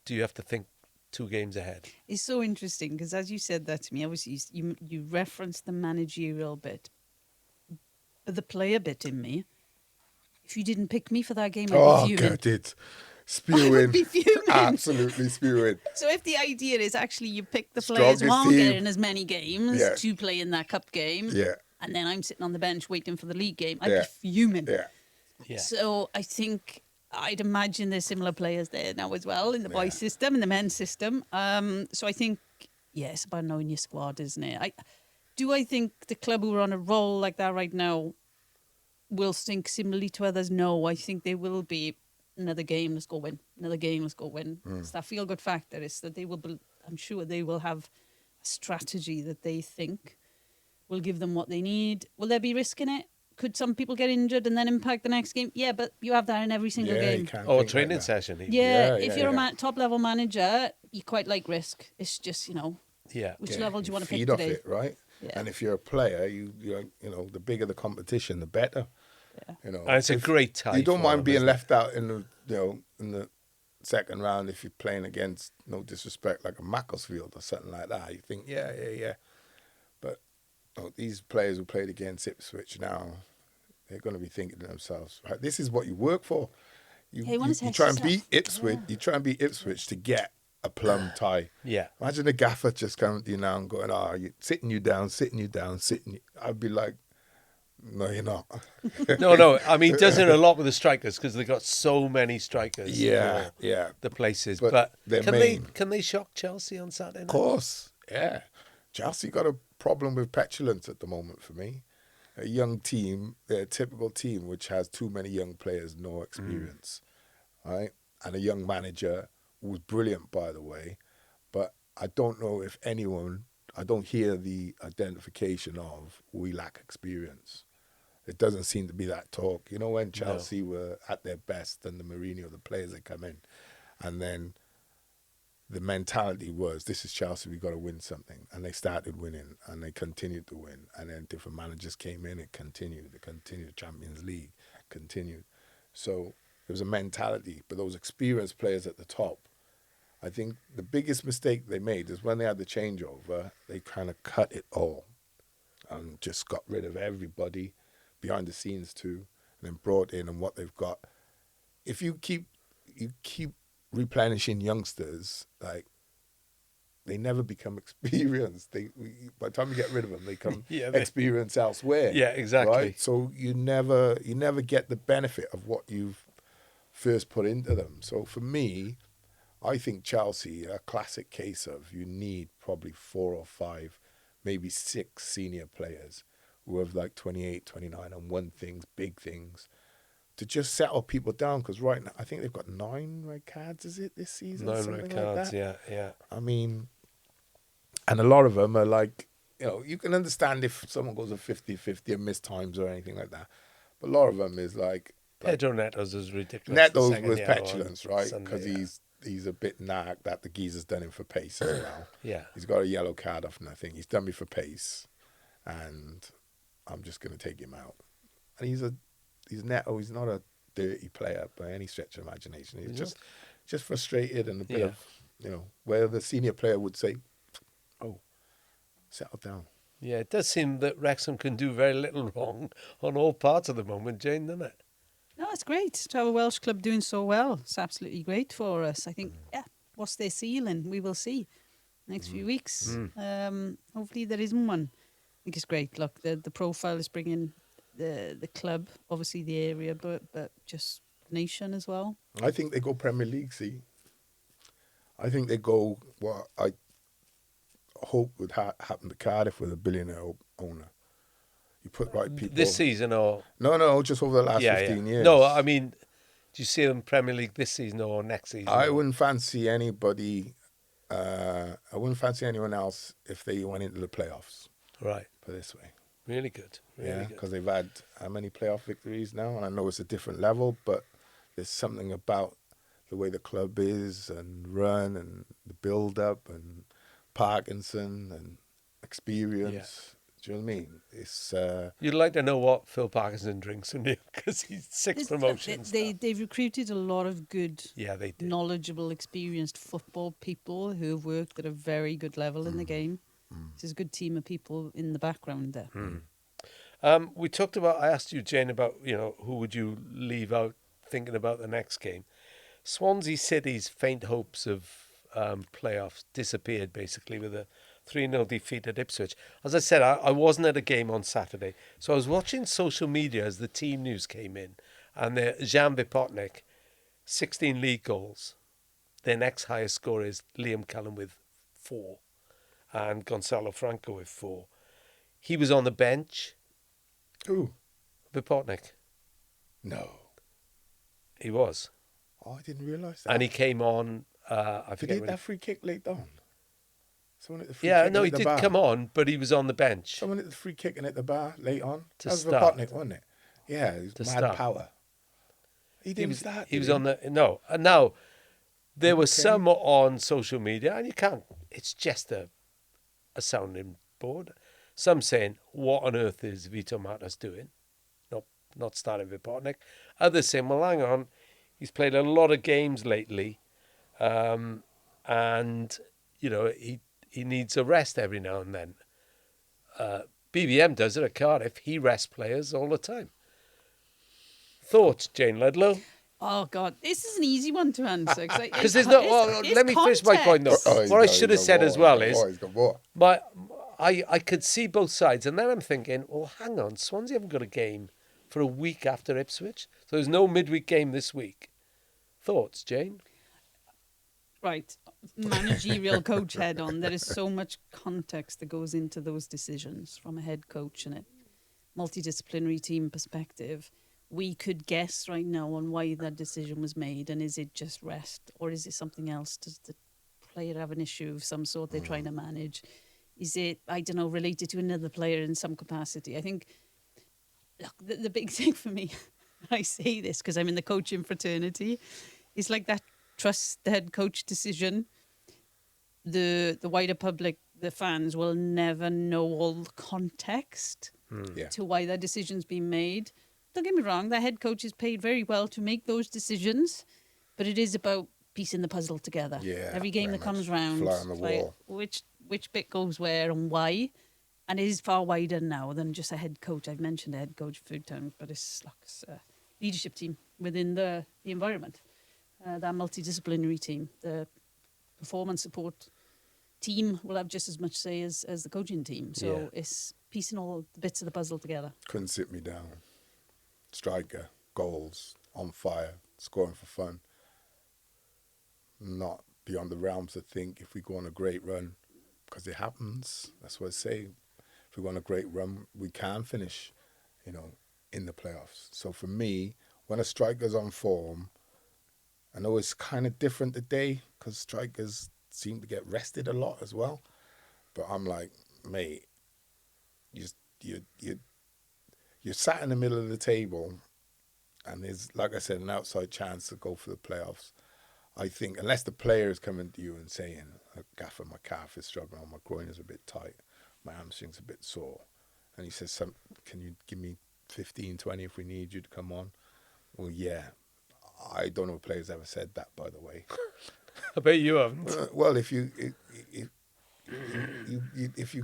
S1: do you have to think 2 games ahead?
S3: It's so interesting because as you said that to me, obviously you referenced the managerial bit, but the player bit in me. If you didn't pick me for that game, I'd be fuming.
S2: God, it's spewing.
S3: be fuming.
S2: Absolutely spewing.
S3: So if the idea is actually you pick the players who
S2: Strongest
S3: aren't
S2: team.
S3: getting as many games
S2: Yeah.
S3: to play in that cup game,
S2: Yeah.
S3: and then I'm sitting on the bench waiting for the league game, I'd
S2: Yeah.
S3: be fuming.
S2: Yeah.
S1: Yeah.
S3: So I think I'd imagine there's similar players there now as well in the boys' system, in the men's system. So I think, it's about knowing your squad, isn't it? I think the club who are on a roll like that right now will think similarly to others? No, I think they will be another game, let's go win. Another game, let's go win. It's that feel-good factor. It's that they will be, I'm sure they will have a strategy that they think will give them what they need. Will there be risk in it? Could some people get injured and then impact the next game? Yeah, but you have that in every single
S2: You
S3: game.
S2: can't
S1: Or a
S2: think
S1: training
S2: like that.
S1: session. even.
S3: Yeah,
S2: Yeah,
S3: if
S2: yeah,
S3: you're
S2: yeah.
S3: a top-level manager, you quite like risk. It's just,
S1: Yeah.
S3: which
S2: Yeah,
S3: level do you want to pick
S2: feed off
S3: today?
S2: it, right?
S3: Yeah.
S2: And if you're a player, you the bigger the competition, the better.
S3: Yeah.
S2: And
S1: it's a great tie
S2: You don't
S1: for
S2: mind
S1: them,
S2: being
S1: isn't it?
S2: left out in the second round if you're playing against, no disrespect, like a Macclesfield or something like that. You think, yeah. But these players who played against Ipswich now, they're going to be thinking to themselves, right, this is what you work for. You
S3: wanna
S2: you
S3: test
S2: try and
S3: yourself.
S2: beat Ipswich. You try and beat Ipswich to get a plum tie.
S1: Yeah.
S2: Imagine the gaffer just coming to you now and going, sitting you down. I'd be like, no, you're not.
S1: No. I mean, does it a lot with the strikers because they've got so many strikers.
S2: Yeah,
S1: for
S2: yeah.
S1: the places.
S2: But
S1: But
S2: they're
S1: can
S2: main.
S1: they shock Chelsea on Saturday night?
S2: Of course, yeah. Chelsea got a problem with petulance at the moment for me. A young team, they're a typical team which has too many young players, no experience, right? And a young manager who was brilliant, by the way. But I don't know if anyone, I don't hear the identification of we lack experience. It doesn't seem to be that talk. You know, when Chelsea were at their best and the Mourinho, the players that come in, and then the mentality was, this is Chelsea, we got to win something. And they started winning, and they continued to win. And then different managers came in, it continued. Champions League continued. So there was a mentality, but those experienced players at the top, I think the biggest mistake they made is when they had the changeover, they kind of cut it all and just got rid of everybody behind the scenes too, and then brought in and what they've got. If you keep replenishing youngsters, like, they never become experienced. By the time you get rid of them, they come experience elsewhere.
S1: Yeah, exactly.
S2: Right? So you never get the benefit of what you've first put into them. So for me, I think Chelsea, a classic case of, you need probably 4 or 5, maybe 6 senior players who have like 28, 29 and won things, big things, to just settle people down. Because right now, I think they've got 9 red cards, is it, this season?
S1: 9 red cards, yeah.
S2: I mean, and a lot of them are like, you know, you can understand if someone goes a 50-50 and missed times or anything like that. But a lot of them is like
S1: Pedro Neto's is ridiculous.
S2: Neto's was petulance, right? Because he's a bit nagged that the geezer's done him for pace as well.
S1: Yeah.
S2: He's got a yellow card off nothing. He's done me for pace, and I'm just going to take him out. And he's Neto. He's not a dirty player by any stretch of imagination. He's just frustrated and a bit of, you know, where the senior player would say, "Oh, settle down."
S1: Yeah, it does seem that Wrexham can do very little wrong on all parts of the moment, Jane, doesn't it?
S3: No, it's great to have a Welsh club doing so well. It's absolutely great for us. I think, what's their ceiling? We will see next few weeks. Hopefully there isn't one. I think it's great. Look, the profile is bringing the club, obviously the area, but just nation as well.
S2: I think they go Premier League, see. I think they go what I hope would happen to Cardiff with a billionaire owner. You put right people...
S1: This season or...
S2: No, just over the last 15 years.
S1: No, I mean, do you see them Premier League this season or next season?
S2: I wouldn't fancy anybody... I wouldn't fancy anyone else if they went into the playoffs.
S1: Right.
S2: Put it this way.
S1: Really good. Really good.
S2: Because they've had how many playoff victories now? And I know it's a different level, but there's something about the way the club is and run and the build-up and Parkinson and experience.
S1: Yeah.
S2: Do you know what I mean? It's
S1: You'd like to know what Phil Parkinson drinks, wouldn't you? Because he's 6 promotions.
S3: They've recruited a lot of good,
S1: they did.
S3: knowledgeable, experienced football people who have worked at a very good level in the game. There's a good team of people in the background there.
S1: We talked about, I asked you, Jane, about, you know, who would you leave out thinking about the next game. Swansea City's faint hopes of playoffs disappeared, basically, with a 3-0 defeat at Ipswich. As I said, I wasn't at a game on Saturday, so I was watching social media as the team news came in, and Jan Vipotnik, 16 league goals. Their next highest scorer is Liam Cullen with 4, and Gonzalo Franco with 4. He was on the bench.
S2: Who?
S1: Vipotnik.
S2: No.
S1: He was.
S2: Oh, I didn't realise that.
S1: And he came on, I
S2: Did
S1: forget
S2: he hit
S1: when
S2: that free kick late on? Someone hit the free
S1: Yeah,
S2: kick
S1: no,
S2: and
S1: he
S2: hit the
S1: did
S2: bar.
S1: come on, but he was on the bench.
S2: Someone hit the free kick and hit the bar late on.
S1: To
S2: That was
S1: start.
S2: Vipotnik, wasn't it? Yeah, he was
S1: To
S2: mad
S1: start.
S2: power. He didn't start.
S1: He was
S2: did
S1: on the... No. And now, there were
S2: Okay.
S1: some on social media, and you can't... It's just a sounding board. Some saying, what on earth is Vito Matos doing? Not starting Vipotnik. Others saying, well, hang on, he's played a lot of games lately, and, you know, he needs a rest every now and then. BBM does it at Cardiff. He rests players all the time. Thoughts, Jayne Ludlow?
S3: Oh, God. This is an easy one to answer.
S1: Because there's no... Well, let me finish my point, though. What I should have said as well is...
S2: he's got more.
S1: I could see both sides, and then I'm thinking, well, hang on, Swansea haven't got a game for a week after Ipswich, so there's no midweek game this week. Thoughts, Jane?
S3: Right. managerial coach head on. There is so much context that goes into those decisions from a head coach and a multidisciplinary team perspective. We could guess right now on why that decision was made, and is it just rest, or is it something else? Does the player have an issue of some sort they're trying to manage? Is it, I don't know, related to another player in some capacity? I think, look, the big thing for me, I say this because I'm in the coaching fraternity, is like that trust the head coach decision. The wider public, the fans, will never know all the context to why that decision's been made. Don't get me wrong, the head coach is paid very well to make those decisions, but it is about piecing the puzzle together.
S2: Yeah,
S3: Every game that comes round,
S2: fly on the wall.
S3: which bit goes where and why, and it is far wider now than just a head coach. I've mentioned a head coach a few times, but it's like a leadership team within the environment, that multidisciplinary team, the performance support team will have just as much say as the coaching team. So it's piecing all the bits of the puzzle together.
S2: Couldn't sit me down. Striker, goals, on fire, scoring for fun. Not beyond the realms to think if we go on a great run, because it happens. That's what I say. If we go on a great run, we can finish, in the playoffs. So for me, when a striker's on form, I know it's kind of different today because strikers seem to get rested a lot as well. But I'm like, mate, you're sat in the middle of the table, and there's, like I said, an outside chance to go for the playoffs. I think unless the player is coming to you and saying, Gaffer, my calf is struggling, my groin is a bit tight, my hamstring's a bit sore, and he says, can you give me 15, 20 if we need you to come on? Well, yeah. I don't know if players ever said that, by the way.
S1: I bet you haven't.
S2: Well, if you've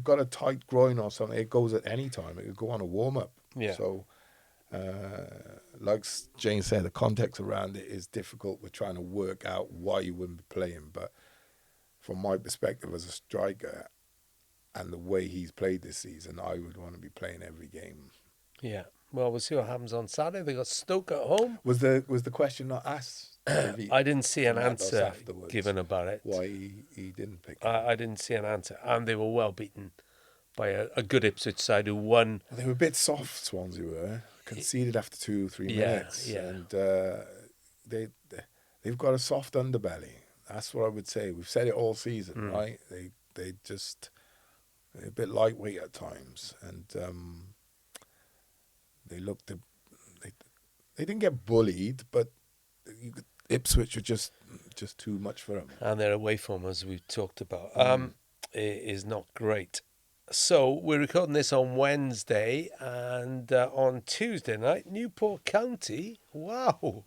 S2: got a tight groin or something, it goes at any time. It could go on a warm-up.
S1: Yeah.
S2: So, like Jayne said, the context around it is difficult. We're trying to work out why you wouldn't be playing. But from my perspective as a striker and the way he's played this season, I would want to be playing every game.
S1: Yeah. Well, we'll see what happens on Saturday. They got Stoke at home.
S2: Was the question not asked?
S1: I didn't see an answer
S2: afterwards,
S1: given about it.
S2: why he didn't pick him.
S1: I didn't see an answer. And they were well beaten by a good Ipswich side who won.
S2: Well, they were a bit soft, Swansea were. Conceded after 2-3 minutes.
S1: Yeah.
S2: And they've got a soft underbelly. That's what I would say. We've said it all season, right? They're a bit lightweight at times. And they didn't get bullied, but Ipswich were just too much for them.
S1: And their away form, as we've talked about, is not great. So we're recording this on Wednesday, and on Tuesday night, Newport County, 3-1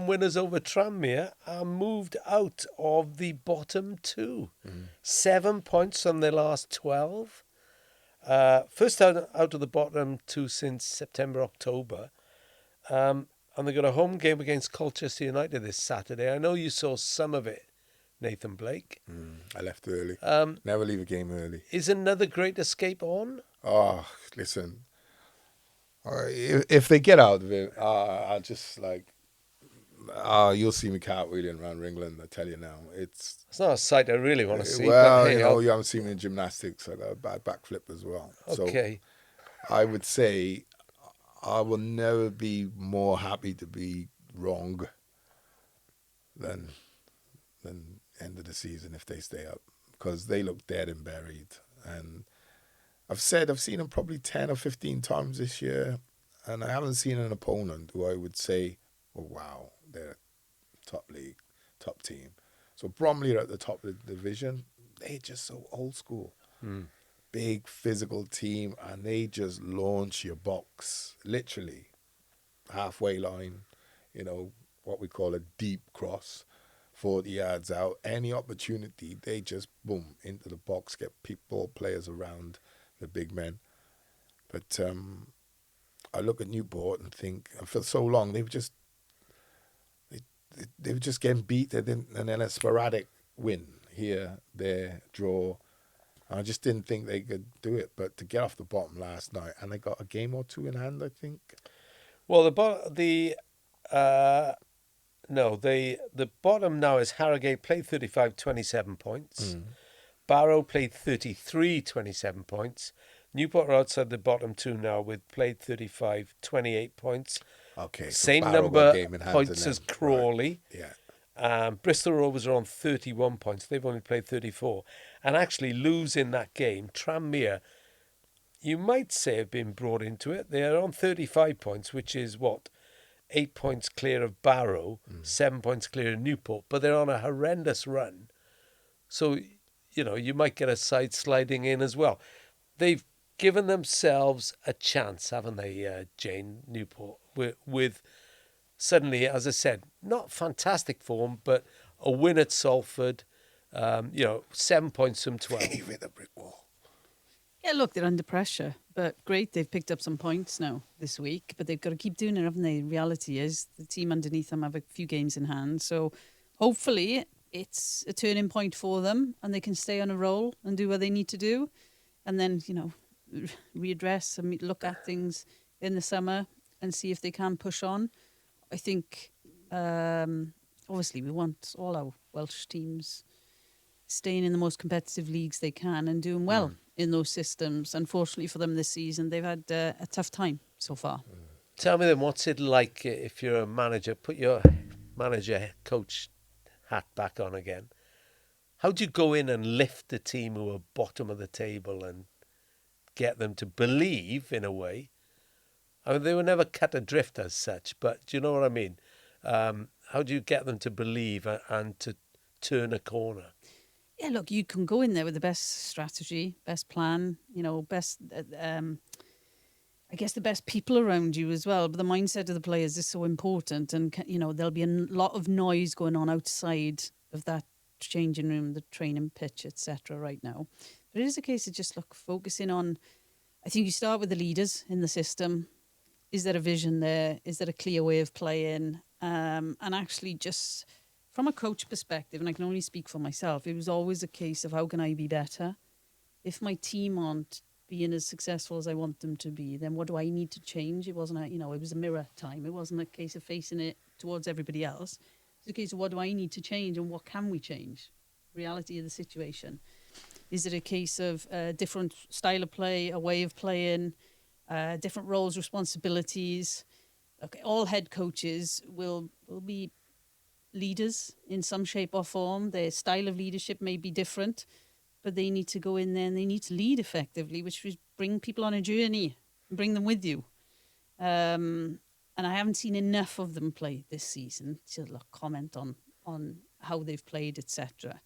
S1: winners over Tranmere, are moved out of the bottom two. 7 points from their last 12. First out of the bottom two since September, October. And they've got a home game against Colchester United this Saturday. I know you saw some of it, Nathan Blake.
S2: I left early. Never leave a game early.
S1: Is another great escape on?
S2: Oh, listen. If they get out of it, I'll just you'll see me cartwheeling around Ringland, I tell you now. It's
S1: not a sight I really want to see.
S2: Well,
S1: but hey,
S2: you haven't seen me in gymnastics. I got a bad backflip as well.
S1: Okay.
S2: So I would say I will never be more happy to be wrong than end of the season if they stay up, because they look dead and buried. And I've seen them probably 10 or 15 times this year, and I haven't seen an opponent who I would say, oh, wow, they're top league, top team. So Bromley are at the top of the division. They're just so old school. Big physical team, and they just launch your box, literally, halfway line, what we call a deep cross, 40 yards out. Any opportunity, they just, boom, into the box, get players around the big men. But I look at Newport and think, and for so long, they were just getting beat, and then a sporadic win here, there, draw. I just didn't think they could do it. But to get off the bottom last night, and they got a game or two in hand, I think.
S1: Well, the No, the bottom now is Harrogate played 35, 27 points. Barrow played 33, 27 points. Newport are outside the bottom two now with played 35, 28 points.
S2: Okay, so
S1: Same
S2: Barrow got
S1: number
S2: game in hand
S1: points
S2: to
S1: as
S2: them.
S1: Crawley.
S2: Right. Yeah.
S1: Bristol Rovers are on 31 points. They've only played 34. And actually losing that game, Tranmere, you might say, have been brought into it. They are on 35 points, which is what? 8 points clear of Barrow, 7 points clear of Newport. But they're on a horrendous run. So, you might get a side sliding in as well. They've given themselves a chance, haven't they, Jayne, Newport, with suddenly, as I said, not fantastic form, but a win at Salford, 7 points from 12.
S2: They've hit a brick wall.
S3: Yeah, look, they're under pressure, but great. They've picked up some points now this week, but they've got to keep doing it, haven't they? The reality is the team underneath them have a few games in hand. So hopefully it's a turning point for them and they can stay on a roll and do what they need to do. And then, readdress and look at things in the summer and see if they can push on. I think, obviously, we want all our Welsh teams staying in the most competitive leagues they can and doing well in those systems. Unfortunately for them this season, they've had a tough time so far.
S1: Tell me then, what's it like if you're a manager? Put your manager, coach hat back on again. How do you go in and lift the team who are bottom of the table and get them to believe, in a way? I mean, they were never cut adrift as such, but do you know what I mean? How do you get them to believe and to turn a corner?
S3: Yeah, look, you can go in there with the best strategy, best plan, best, I guess the best people around you as well. But the mindset of the players is so important. And, there'll be a lot of noise going on outside of that changing room, the training pitch, etc. right now. But it is a case of just, focusing on, I think you start with the leaders in the system. Is there a vision there? Is there a clear way of playing? And actually just from a coach perspective, and I can only speak for myself, it was always a case of how can I be better? If my team aren't being as successful as I want them to be, then what do I need to change? It wasn't it was a mirror time. It wasn't a case of facing it towards everybody else. It's a case of what do I need to change and what can we change? Reality of the situation. Is it a case of a different style of play, a way of playing, different roles, responsibilities? Okay, all head coaches will be leaders in some shape or form. Their style of leadership may be different, but they need to go in there and they need to lead effectively, which is bring people on a journey and bring them with you. And I haven't seen enough of them play this season to comment on how they've played, etc.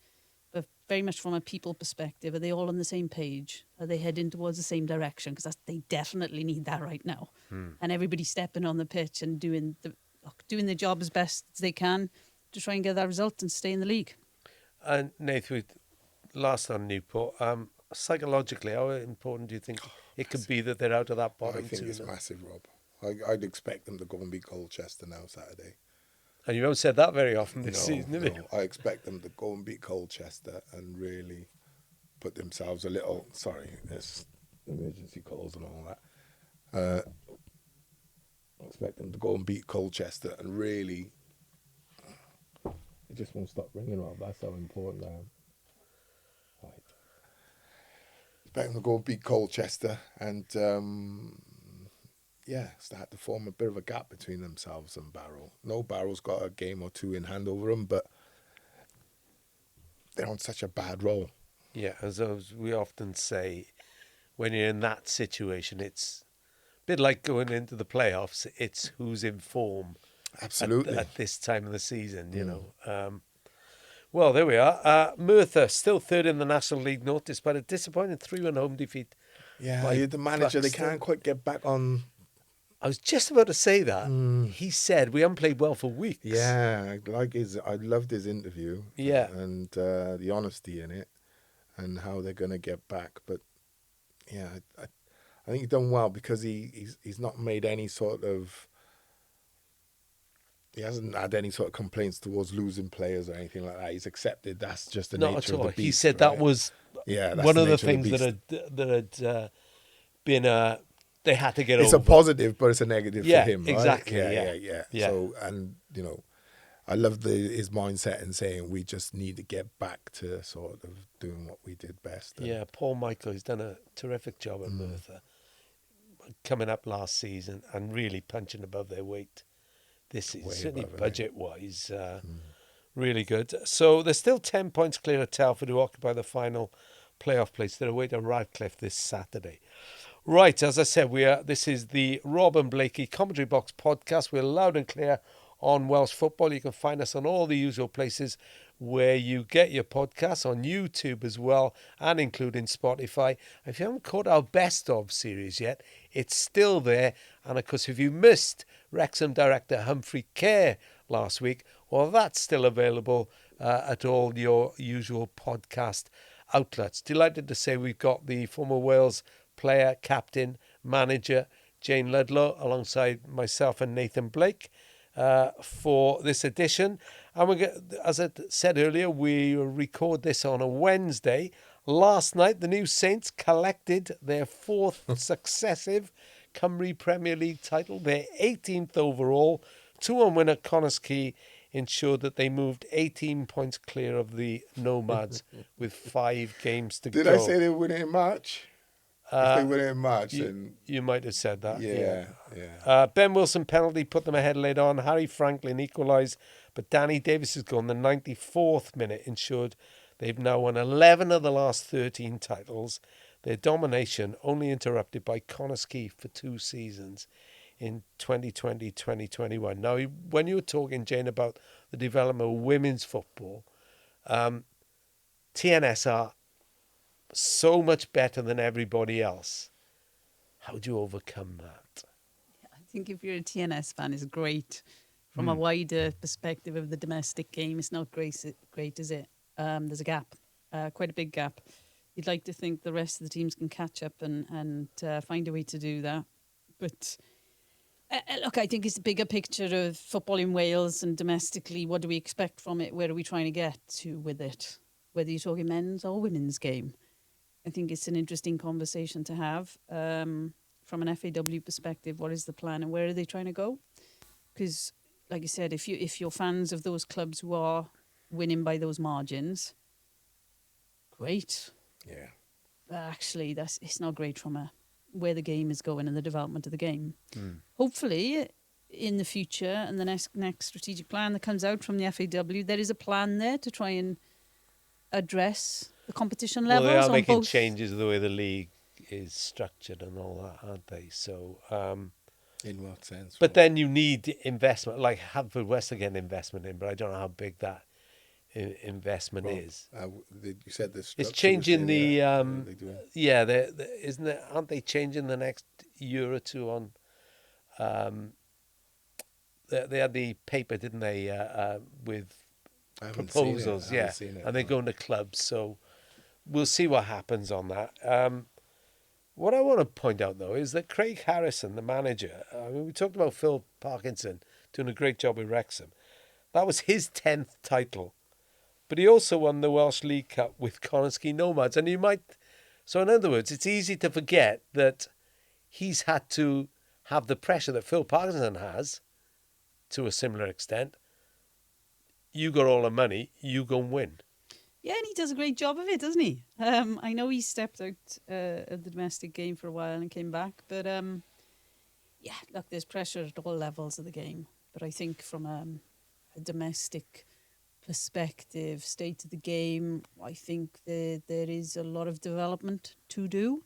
S3: But very much from a people perspective, are they all on the same page? Are they heading towards the same direction? Because they definitely need that right now. And everybody stepping on the pitch and doing their job as best as they can to try and get that result and stay in the league.
S1: And Nathan, last on Newport, psychologically, how important do you think it could be that they're out of that bottom
S2: I think
S1: two
S2: it's
S1: now?
S2: massive, Rob. I'd expect them to go and beat Colchester now Saturday.
S1: And you haven't said that very often this season, have you?
S2: No, I expect them to go and beat Colchester and really put themselves a little... Sorry, there's emergency calls and all that. I expect them to go and beat Colchester and really... It just won't stop ringing, Rob. That's how important I am. Right. Expect them to go and beat Colchester and... start to form a bit of a gap between themselves and Barrow. No, Barrow's got a game or two in hand over them, but they're on such a bad roll.
S1: Yeah, as we often say, when you're in that situation, it's a bit like going into the playoffs. It's who's in form
S2: Absolutely.
S1: at this time of the season, you know. Well, there we are. Merthyr, still third in the National League North, despite a disappointing 3-1 home defeat.
S2: Yeah, the manager, they
S1: Buxton.
S2: can't quite get back on...
S1: I was just about to say that. He said we haven't played well for weeks.
S2: Yeah, I loved his interview.
S1: Yeah.
S2: And the honesty in it and how they're going to get back. But, yeah, I think he's done well because he's not made any sort of... He hasn't had any sort of complaints towards losing players or anything like that. He's accepted that's just the
S1: Not
S2: nature
S1: at
S2: of
S1: all.
S2: the beast.
S1: He said
S2: right?
S1: that was
S2: that's
S1: one of the
S2: nature
S1: things
S2: beast.
S1: that had been they had to get
S2: It's
S1: over.
S2: a positive, but it's a negative
S1: Yeah,
S2: for him, right?
S1: exactly,
S2: Yeah.
S1: yeah.
S2: So, and, I love his mindset and saying we just need to get back to sort of doing what we did best. And
S1: Yeah, Paul Michael has done a terrific job at Merthyr, coming up last season and really punching above their weight this season,
S2: Way
S1: certainly
S2: above,
S1: budget-wise. Really good. So they're still 10 points clear of Telford, who occupy the final playoff place. They're away to Radcliffe this Saturday. Right, as I said, this is the Rob and Blakey Commentary Box podcast. We're loud and clear on Welsh football. You can find us on all the usual places where you get your podcasts, on YouTube as well, and including Spotify. If you haven't caught our Best Of series yet, it's still there. And of course, if you missed Wrexham director Humphrey Kerr last week, well, that's still available at all your usual podcast outlets. Delighted to say we've got the former Wales player, captain, manager, Jayne Ludlow, alongside myself and Nathan Blake for this edition. And as I said earlier, we record this on a Wednesday. Last night, the new Saints collected their 4th successive Cymru Premier League title, their 18th overall. 2-1 win at Connah's ensured that they moved 18 points clear of the Nomads with 5 games to go.
S2: Did I say they were winning in March? If they win it in March,
S1: you might have said that.
S2: Yeah.
S1: Ben Wilson penalty put them ahead later on. Harry Franklin equalised, but Danny Davis's goal in the 94th minute ensured they've now won 11 of the last 13 titles. Their domination only interrupted by Connah's for 2 seasons in 2020-2021. Now, when you were talking, Jane, about the development of women's football, TNS are so much better than everybody else. How do you overcome that?
S3: I think if you're a TNS fan, it's great. From a wider perspective of the domestic game, it's not great, is it? There's a gap, quite a big gap. You'd like to think the rest of the teams can catch up and find a way to do that. But look, I think it's a bigger picture of football in Wales and domestically. What do we expect from it? Where are we trying to get to with it? Whether you're talking men's or women's game. I think it's an interesting conversation to have. From an FAW perspective, what is the plan and where are they trying to go? Because, like you said, if you're fans of those clubs who are winning by those margins, great.
S2: Yeah.
S3: But actually, it's not great from where the game is going and the development of the game. Hopefully, in the future and the next strategic plan that comes out from the FAW, there is a plan there to try and address the competition levels.
S1: Well, they are
S3: on
S1: making
S3: both.
S1: changes the way the league is structured and all that, aren't they? So,
S2: In what sense?
S1: but then you need investment, like Haverfordwest are getting investment in, but I don't know how big that investment is.
S2: You said this.
S1: It's changing the isn't it? Aren't they changing the next year or two on? They had the paper, didn't they, with proposals, and they're going to clubs. So we'll see what happens on that. What I want to point out, though, is that Craig Harrison, the manager, we talked about Phil Parkinson doing a great job with Wrexham. That was his 10th title. But he also won the Welsh League Cup with Connah's Nomads. And so in other words, it's easy to forget that he's had to have the pressure that Phil Parkinson has to a similar extent. You got all the money, you go and win.
S3: Yeah, and he does a great job of it, doesn't he? I know he stepped out of the domestic game for a while and came back. But, look, there's pressure at all levels of the game. But I think from a domestic perspective, state of the game, I think there is a lot of development to do.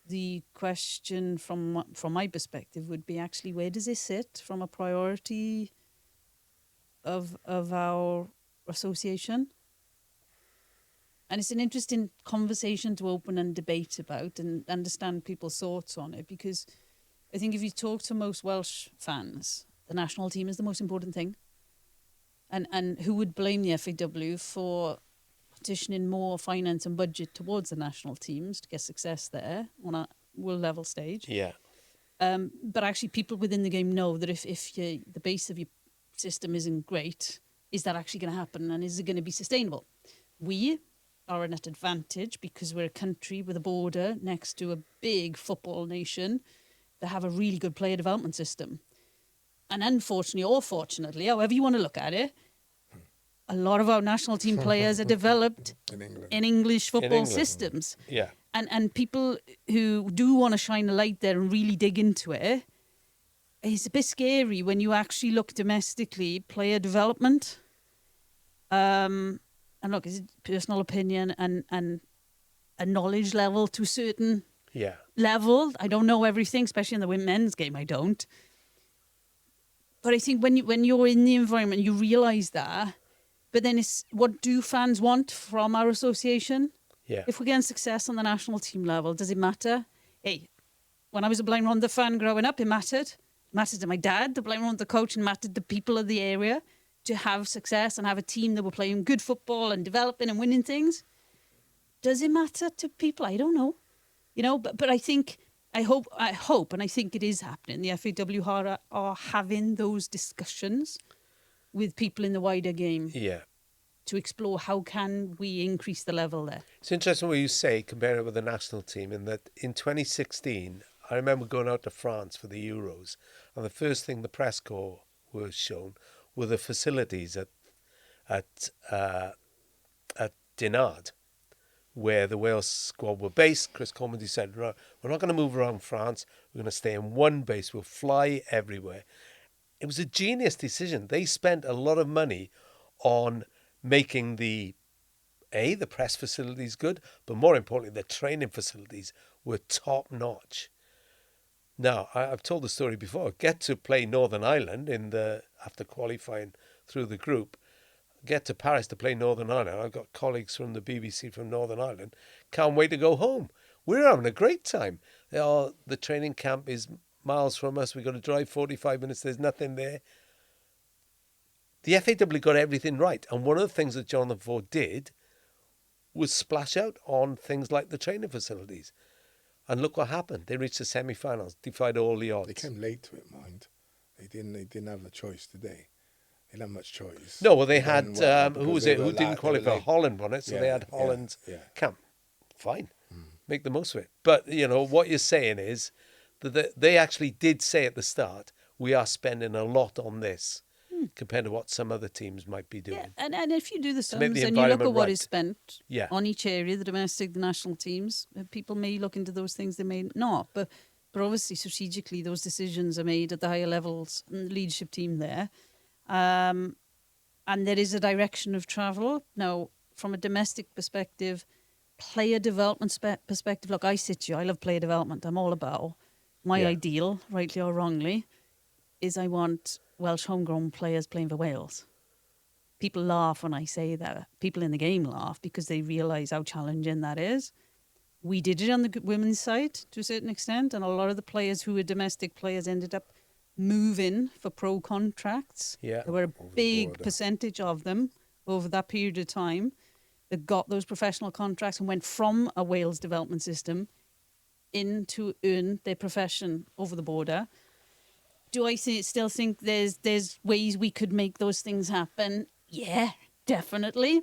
S3: The question from my perspective would be actually, where does it sit from a priority of our association? And it's an interesting conversation to open and debate about and understand people's thoughts on it, because I think if you talk to most Welsh fans, the national team is the most important thing. And who would blame the FAW for petitioning more finance and budget towards the national teams to get success there on a world level stage?
S1: Yeah.
S3: But actually people within the game know that if the base of your system isn't great, is that actually going to happen and is it going to be sustainable? We are at an advantage because we're a country with a border next to a big football nation that have a really good player development system. And unfortunately or fortunately, however you want to look at it, a lot of our national team players are developed
S2: In England.
S3: in English football
S1: England.
S3: systems.
S1: Yeah.
S3: And people who do want to shine a light there and really dig into it, it's a bit scary when you actually look domestically, player development. And look, it's a personal opinion and a knowledge level to a certain
S1: Yeah.
S3: level. I don't know everything, especially in the women's game, I don't. But I think when you're in the environment, you realise that. But then it's, what do fans want from our association?
S1: Yeah.
S3: If we're getting success on the national team level, does it matter? Hey, when I was a Blind Rhondda fan growing up, it mattered. It mattered to my dad, the Blind Rhondda coach, and mattered to people of the area to have success and have a team that were playing good football and developing and winning things. Does it matter to people? I don't know. You know, but I think, I hope, and I think it is happening. The FAW are having those discussions with people in the wider game
S1: Yeah.
S3: to explore how can we increase the level there.
S1: It's interesting what you say, compare it with the national team, in that in 2016, I remember going out to France for the Euros, and the first thing the press corps was shown were the facilities at Dinard, where the Wales squad were based. Chris Comedy said, "Right, we're not going to move around France. We're going to stay in one base. We'll fly everywhere." It was a genius decision. They spent a lot of money on making the press facilities good, but more importantly, the training facilities were top notch. Now, I've told the story before. Get to play Northern Ireland after qualifying through the group. Get to Paris to play Northern Ireland. I've got colleagues from the BBC from Northern Ireland. Can't wait to go home. We're having a great time. The training camp is miles from us. We've got to drive 45 minutes. There's nothing there. The FAW got everything right. And one of the things that Jonathan Ford did was splash out on things like the training facilities. And look what happened. They reached the semi-finals, defied all the odds.
S2: They came late to it, mind. They didn't have a choice today. They didn't have much choice.
S1: No, well, they had,
S2: because
S1: who was it?
S2: they were
S1: Who didn't
S2: late.
S1: qualify? Holland won it, so they
S2: Yeah,
S1: had Holland's
S2: yeah.
S1: camp. Fine. Make the most of it. But, what you're saying is that they actually did say at the start, we are spending a lot on this compared to what some other teams might be doing.
S3: Yeah, and if you do the
S1: To make
S3: sums
S1: the
S3: and you look at
S1: environment
S3: what
S1: right.
S3: is spent
S1: Yeah.
S3: on each area, the domestic, the national teams, people may look into those things, they may not. But obviously, strategically, those decisions are made at the higher levels and the leadership team there. And there is a direction of travel. Now, from a domestic perspective, player development perspective, look, I sit here, I love player development. I'm all about my ideal, rightly or wrongly, is I want Welsh homegrown players playing for Wales. People laugh when I say that. People in the game laugh because they realise how challenging that is. We did it on the women's side to a certain extent, and a lot of the players who were domestic players ended up moving for pro contracts.
S1: Yeah.
S3: There were a big percentage of them over that period of time that got those professional contracts and went from a Wales development system in to earn their profession over the border. Do I still think there's ways we could make those things happen? Yeah, definitely.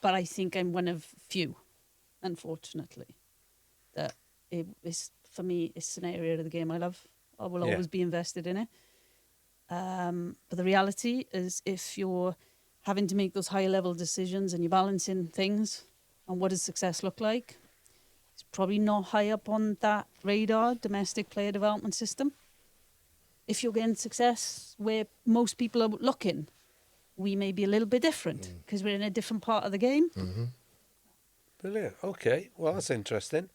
S3: But I think I'm one of few, unfortunately, that it is, for me, it's an area of the game I love. I will always be invested in it. But the reality is, if you're having to make those higher level decisions and you're balancing things and what does success look like, it's probably not high up on that radar, domestic player development system. If you're getting success where most people are looking, we may be a little bit different because we're in a different part of the game.
S1: Brilliant. Okay. Well, that's interesting.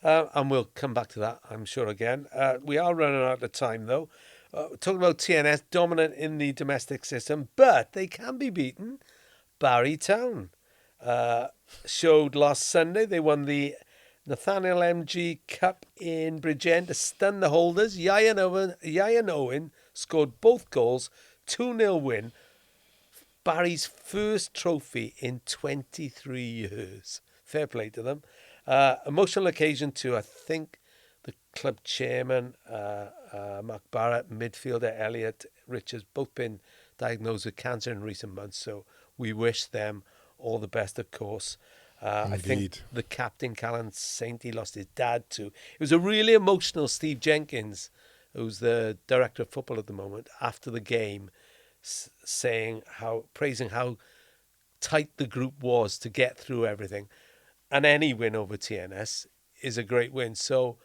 S1: And we'll come back to that, I'm sure, again. We are running out of time, though. Talking about TNS, dominant in the domestic system, but they can be beaten. Barry Town showed last Sunday. They won the Nathaniel MG Cup in Bridgend to stun the holders. Ian Owen scored both goals, 2-0 win. Barry's first trophy in 23 years. Fair play to them. Emotional occasion to, I think, the club chairman, Mark Barrett, midfielder Elliot Richards, both been diagnosed with cancer in recent months. So we wish them all the best, of course. I think the captain, Callan Saint, he lost his dad too. It was a really emotional Steve Jenkins, who's the director of football at the moment, after the game, praising how tight the group was to get through everything. And any win over TNS is a great win. So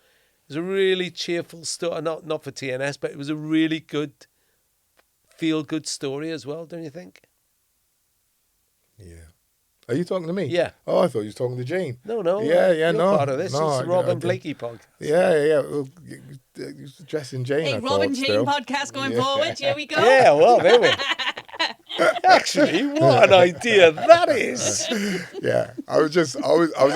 S1: it was a really cheerful story, not for TNS, but it was a really good, feel-good story as well, don't you think?
S2: Yeah. Are you talking to me?
S1: Yeah.
S2: Oh, I thought you was talking to Jane.
S1: No,
S2: Yeah,
S1: you're
S2: no.
S1: part of this.
S2: No,
S1: It's the Rob and Blakey podcast.
S2: Yeah. Well, you're addressing Jane,
S3: Hey,
S2: I
S3: Rob
S2: thought,
S3: and Jane
S2: still.
S3: podcast going forward. Here we go.
S1: Yeah, well, there we Actually, what an idea that is.
S2: Yeah. I was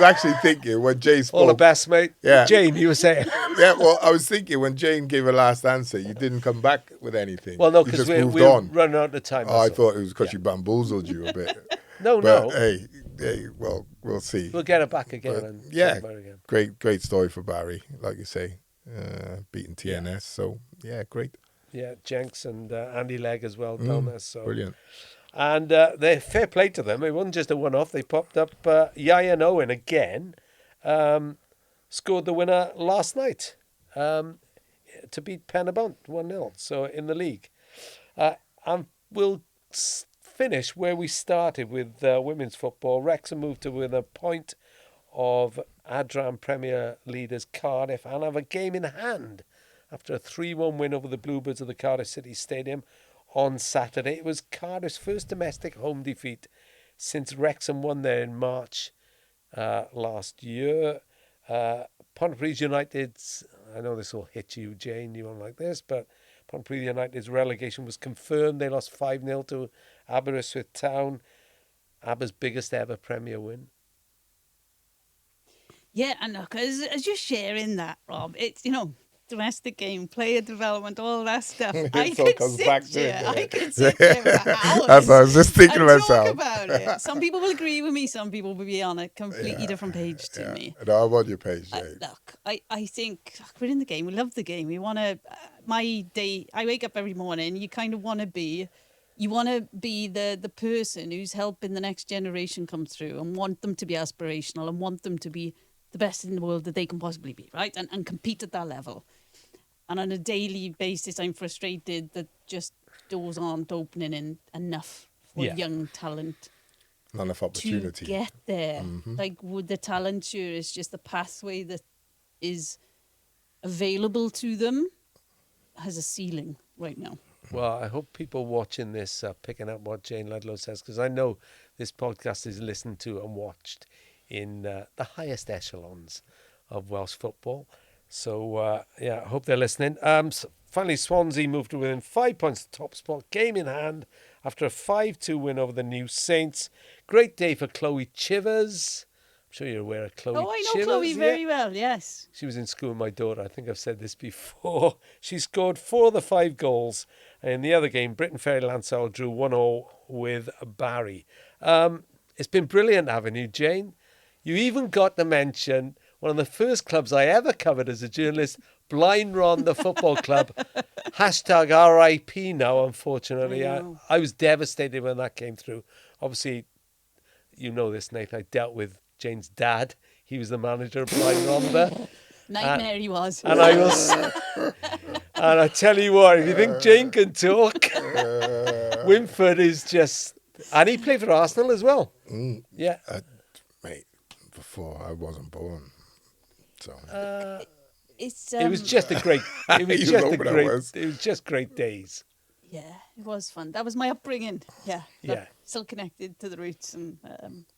S2: actually thinking when Jane spoke.
S1: All the best, mate.
S2: Yeah.
S1: Jane, you were saying.
S2: Yeah, well, I was thinking when Jane gave her last answer, you didn't come back with anything.
S1: Well, no,
S2: You
S1: because
S2: just moved
S1: we're
S2: on.
S1: running out of time.
S2: Oh, I
S1: that's all.
S2: thought it was because she bamboozled you a bit.
S1: No,
S2: But
S1: no.
S2: hey, well, we'll see.
S1: We'll get it back again.
S2: But,
S1: And
S2: yeah,
S1: talk about it again.
S2: great story for Barry, like you say, beating TNS. So yeah, great,
S1: Yeah, Jenks and Andy Legg as well down there. So
S2: brilliant.
S1: And they're fair play to them. It wasn't just a one-off. They popped up. Ian Owen again scored the winner last night to beat Penabont 1-0. So in the league. And we'll finish where we started with women's football. Wrexham moved to within a point of Adran Premier leaders Cardiff and have a game in hand after a 3-1 win over the Bluebirds of the Cardiff City Stadium on Saturday. It was Cardiff's first domestic home defeat since Wrexham won there in March last year. Pontypridd United's, I know this will hit you, Jane, you won't like this, but Pontypridd United's relegation was confirmed. They lost 5-0 to Aberystwyth Town. ABBA's biggest ever Premier win.
S3: Yeah, and look, as you're sharing that, Rob, it's, domestic game, player development, all that stuff. I
S2: all
S3: could
S2: comes
S3: sit
S2: back to
S3: here.
S2: it, doesn't
S3: I
S2: it?
S3: could sit here for hours.
S2: That's what I was just thinking
S3: and
S2: to myself.
S3: talk about it. Some people will agree with me. Some people will be on a completely different page to me.
S2: No, I'm on your page, Jane.
S3: Look, I think we're in the game. We love the game. We want to. My day. I wake up every morning. You kind of want to be. You want to be the person who's helping the next generation come through and want them to be aspirational and want them to be the best in the world that they can possibly be, right? And compete at that level. And on a daily basis, I'm frustrated that just doors aren't opening in enough for young talent
S2: Not enough opportunity.
S3: to get there. Like, would the talent share is just the pathway that is available to them has a ceiling right now.
S1: Well, I hope people watching this are picking up what Jayne Ludlow says, because I know this podcast is listened to and watched in the highest echelons of Welsh football. So, I hope they're listening. Finally, Swansea moved to within 5 points of the top spot, game in hand, after a 5-2 win over the New Saints. Great day for Chloe Chivers. I'm sure you're aware of Chloe Chivers.
S3: Oh, I know Chloe very well, yes.
S1: She was in school with my daughter. I think I've said this before. She scored 4 of the 5 goals. In the other game, Britain Ferry Lansell drew 1-0 with Barry. It's been brilliant having you, Jane. You even got to mention one of the first clubs I ever covered as a journalist, Blind Ron, the football club. Hashtag RIP now, unfortunately. I was devastated when that came through. Obviously, you know this, Nathan. I dealt with Jane's dad. He was the manager of Blind Ron there.
S3: Nightmare he was.
S1: And I was... And I tell you what, if you think Jane can talk, Wimford is just... And he played for Arsenal as well. Yeah.
S2: Mate, before I wasn't born. So
S3: It
S1: was just a great... It was
S2: You
S1: just
S2: know
S1: a
S2: what I
S1: great...
S2: was.
S1: It was just great days.
S3: Yeah, it was fun. That was my upbringing. Yeah.
S1: Yeah.
S3: Still connected to the roots and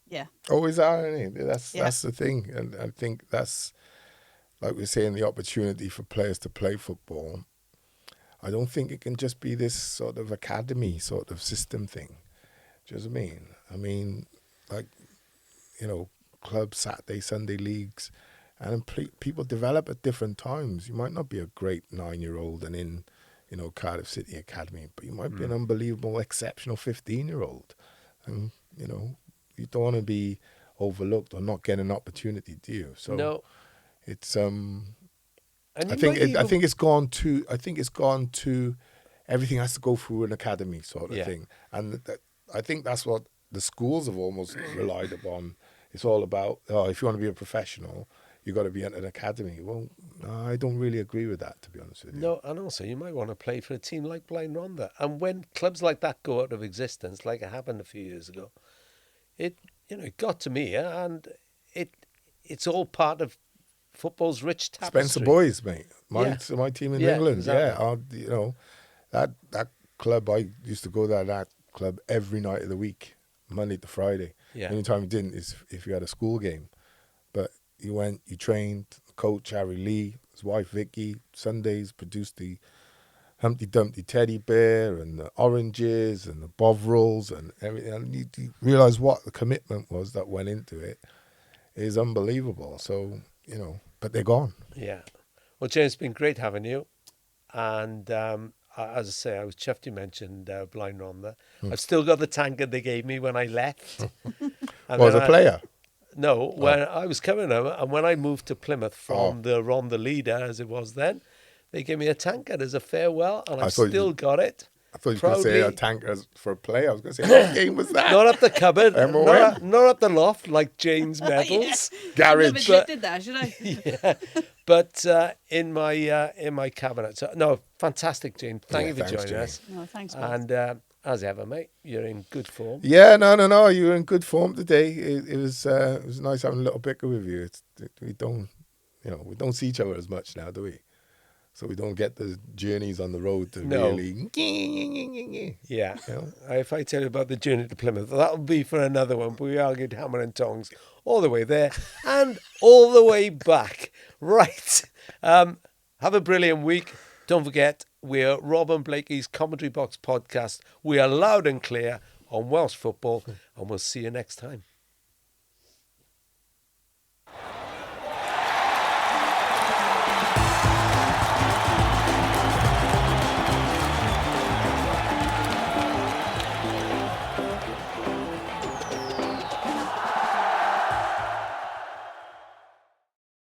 S3: yeah.
S2: always are, isn't it? That's
S3: Yeah.
S2: the thing, and I think that's, like we're saying, the opportunity for players to play football. I don't think it can just be this sort of academy sort of system thing. Do you know what I mean? I mean, like, clubs, Saturday, Sunday leagues, and people develop at different times. You might not be a great 9-year-old and in, Cardiff City Academy, but you might be an unbelievable, exceptional 15-year-old. And, you don't want to be overlooked or not get an opportunity, do you? So
S1: No.
S2: it's
S1: And
S2: I
S1: you
S2: think
S1: might even-
S2: it's gone to everything has to go through an academy sort of
S1: Yeah.
S2: thing, and I think that's what the schools have almost relied upon. It's all about, if you want to be a professional, you got to be at an academy. Well, no, I don't really agree with that, to be honest with you.
S1: No, and also you might want to play for a team like Blind Ronda. And when clubs like that go out of existence, like it happened a few years ago, it it got to me, and it's all part of football's rich tapestry.
S2: Spencer Boys, mate. My team in
S1: Yeah,
S2: England.
S1: exactly.
S2: Yeah, that club. I used to go to that club every night of the week, Monday to Friday.
S1: Yeah.
S2: The only time you didn't is if you had a school game. But you went, you trained. Coach Harry Lee, his wife Vicky, Sundays produced the Humpty Dumpty teddy bear and the oranges and the bovrils and everything. And you realise what the commitment was that went into it is unbelievable. So, but they're gone.
S1: Yeah. Well, Jayne, it's been great having you. And as I say, I was chuffed you mentioned Blind Rhondda. I've still got the tankard they gave me when I left.
S2: Was a player?
S1: No, when I was coming over, and when I moved to Plymouth from the Rhondda leader, as it was then, they gave me a tankard as a farewell, and I've still got it.
S2: I thought you were going to say a tankard for a player. I was going to say, what game was that?
S1: Not up the cupboard, not up the loft like Jayne's medals.
S2: Garage.
S3: I did that, should I?
S1: Yeah, but in my cabinet. So, no, fantastic, Jayne. Thank you for joining us.
S3: No, thanks,
S1: and as ever, mate, you're in good form.
S2: Yeah, no. You were in good form today. It was nice having a little bicker with you. We don't see each other as much now, do we? So we don't get the journeys on the road to really.
S1: Yeah. If I tell you about the journey to Plymouth, that'll be for another one. But we argued hammer and tongs all the way there and all the way back. Right. Have a brilliant week. Don't forget, we're Rob and Blakey's Commentary Box podcast. We are loud and clear on Welsh football, and we'll see you next time.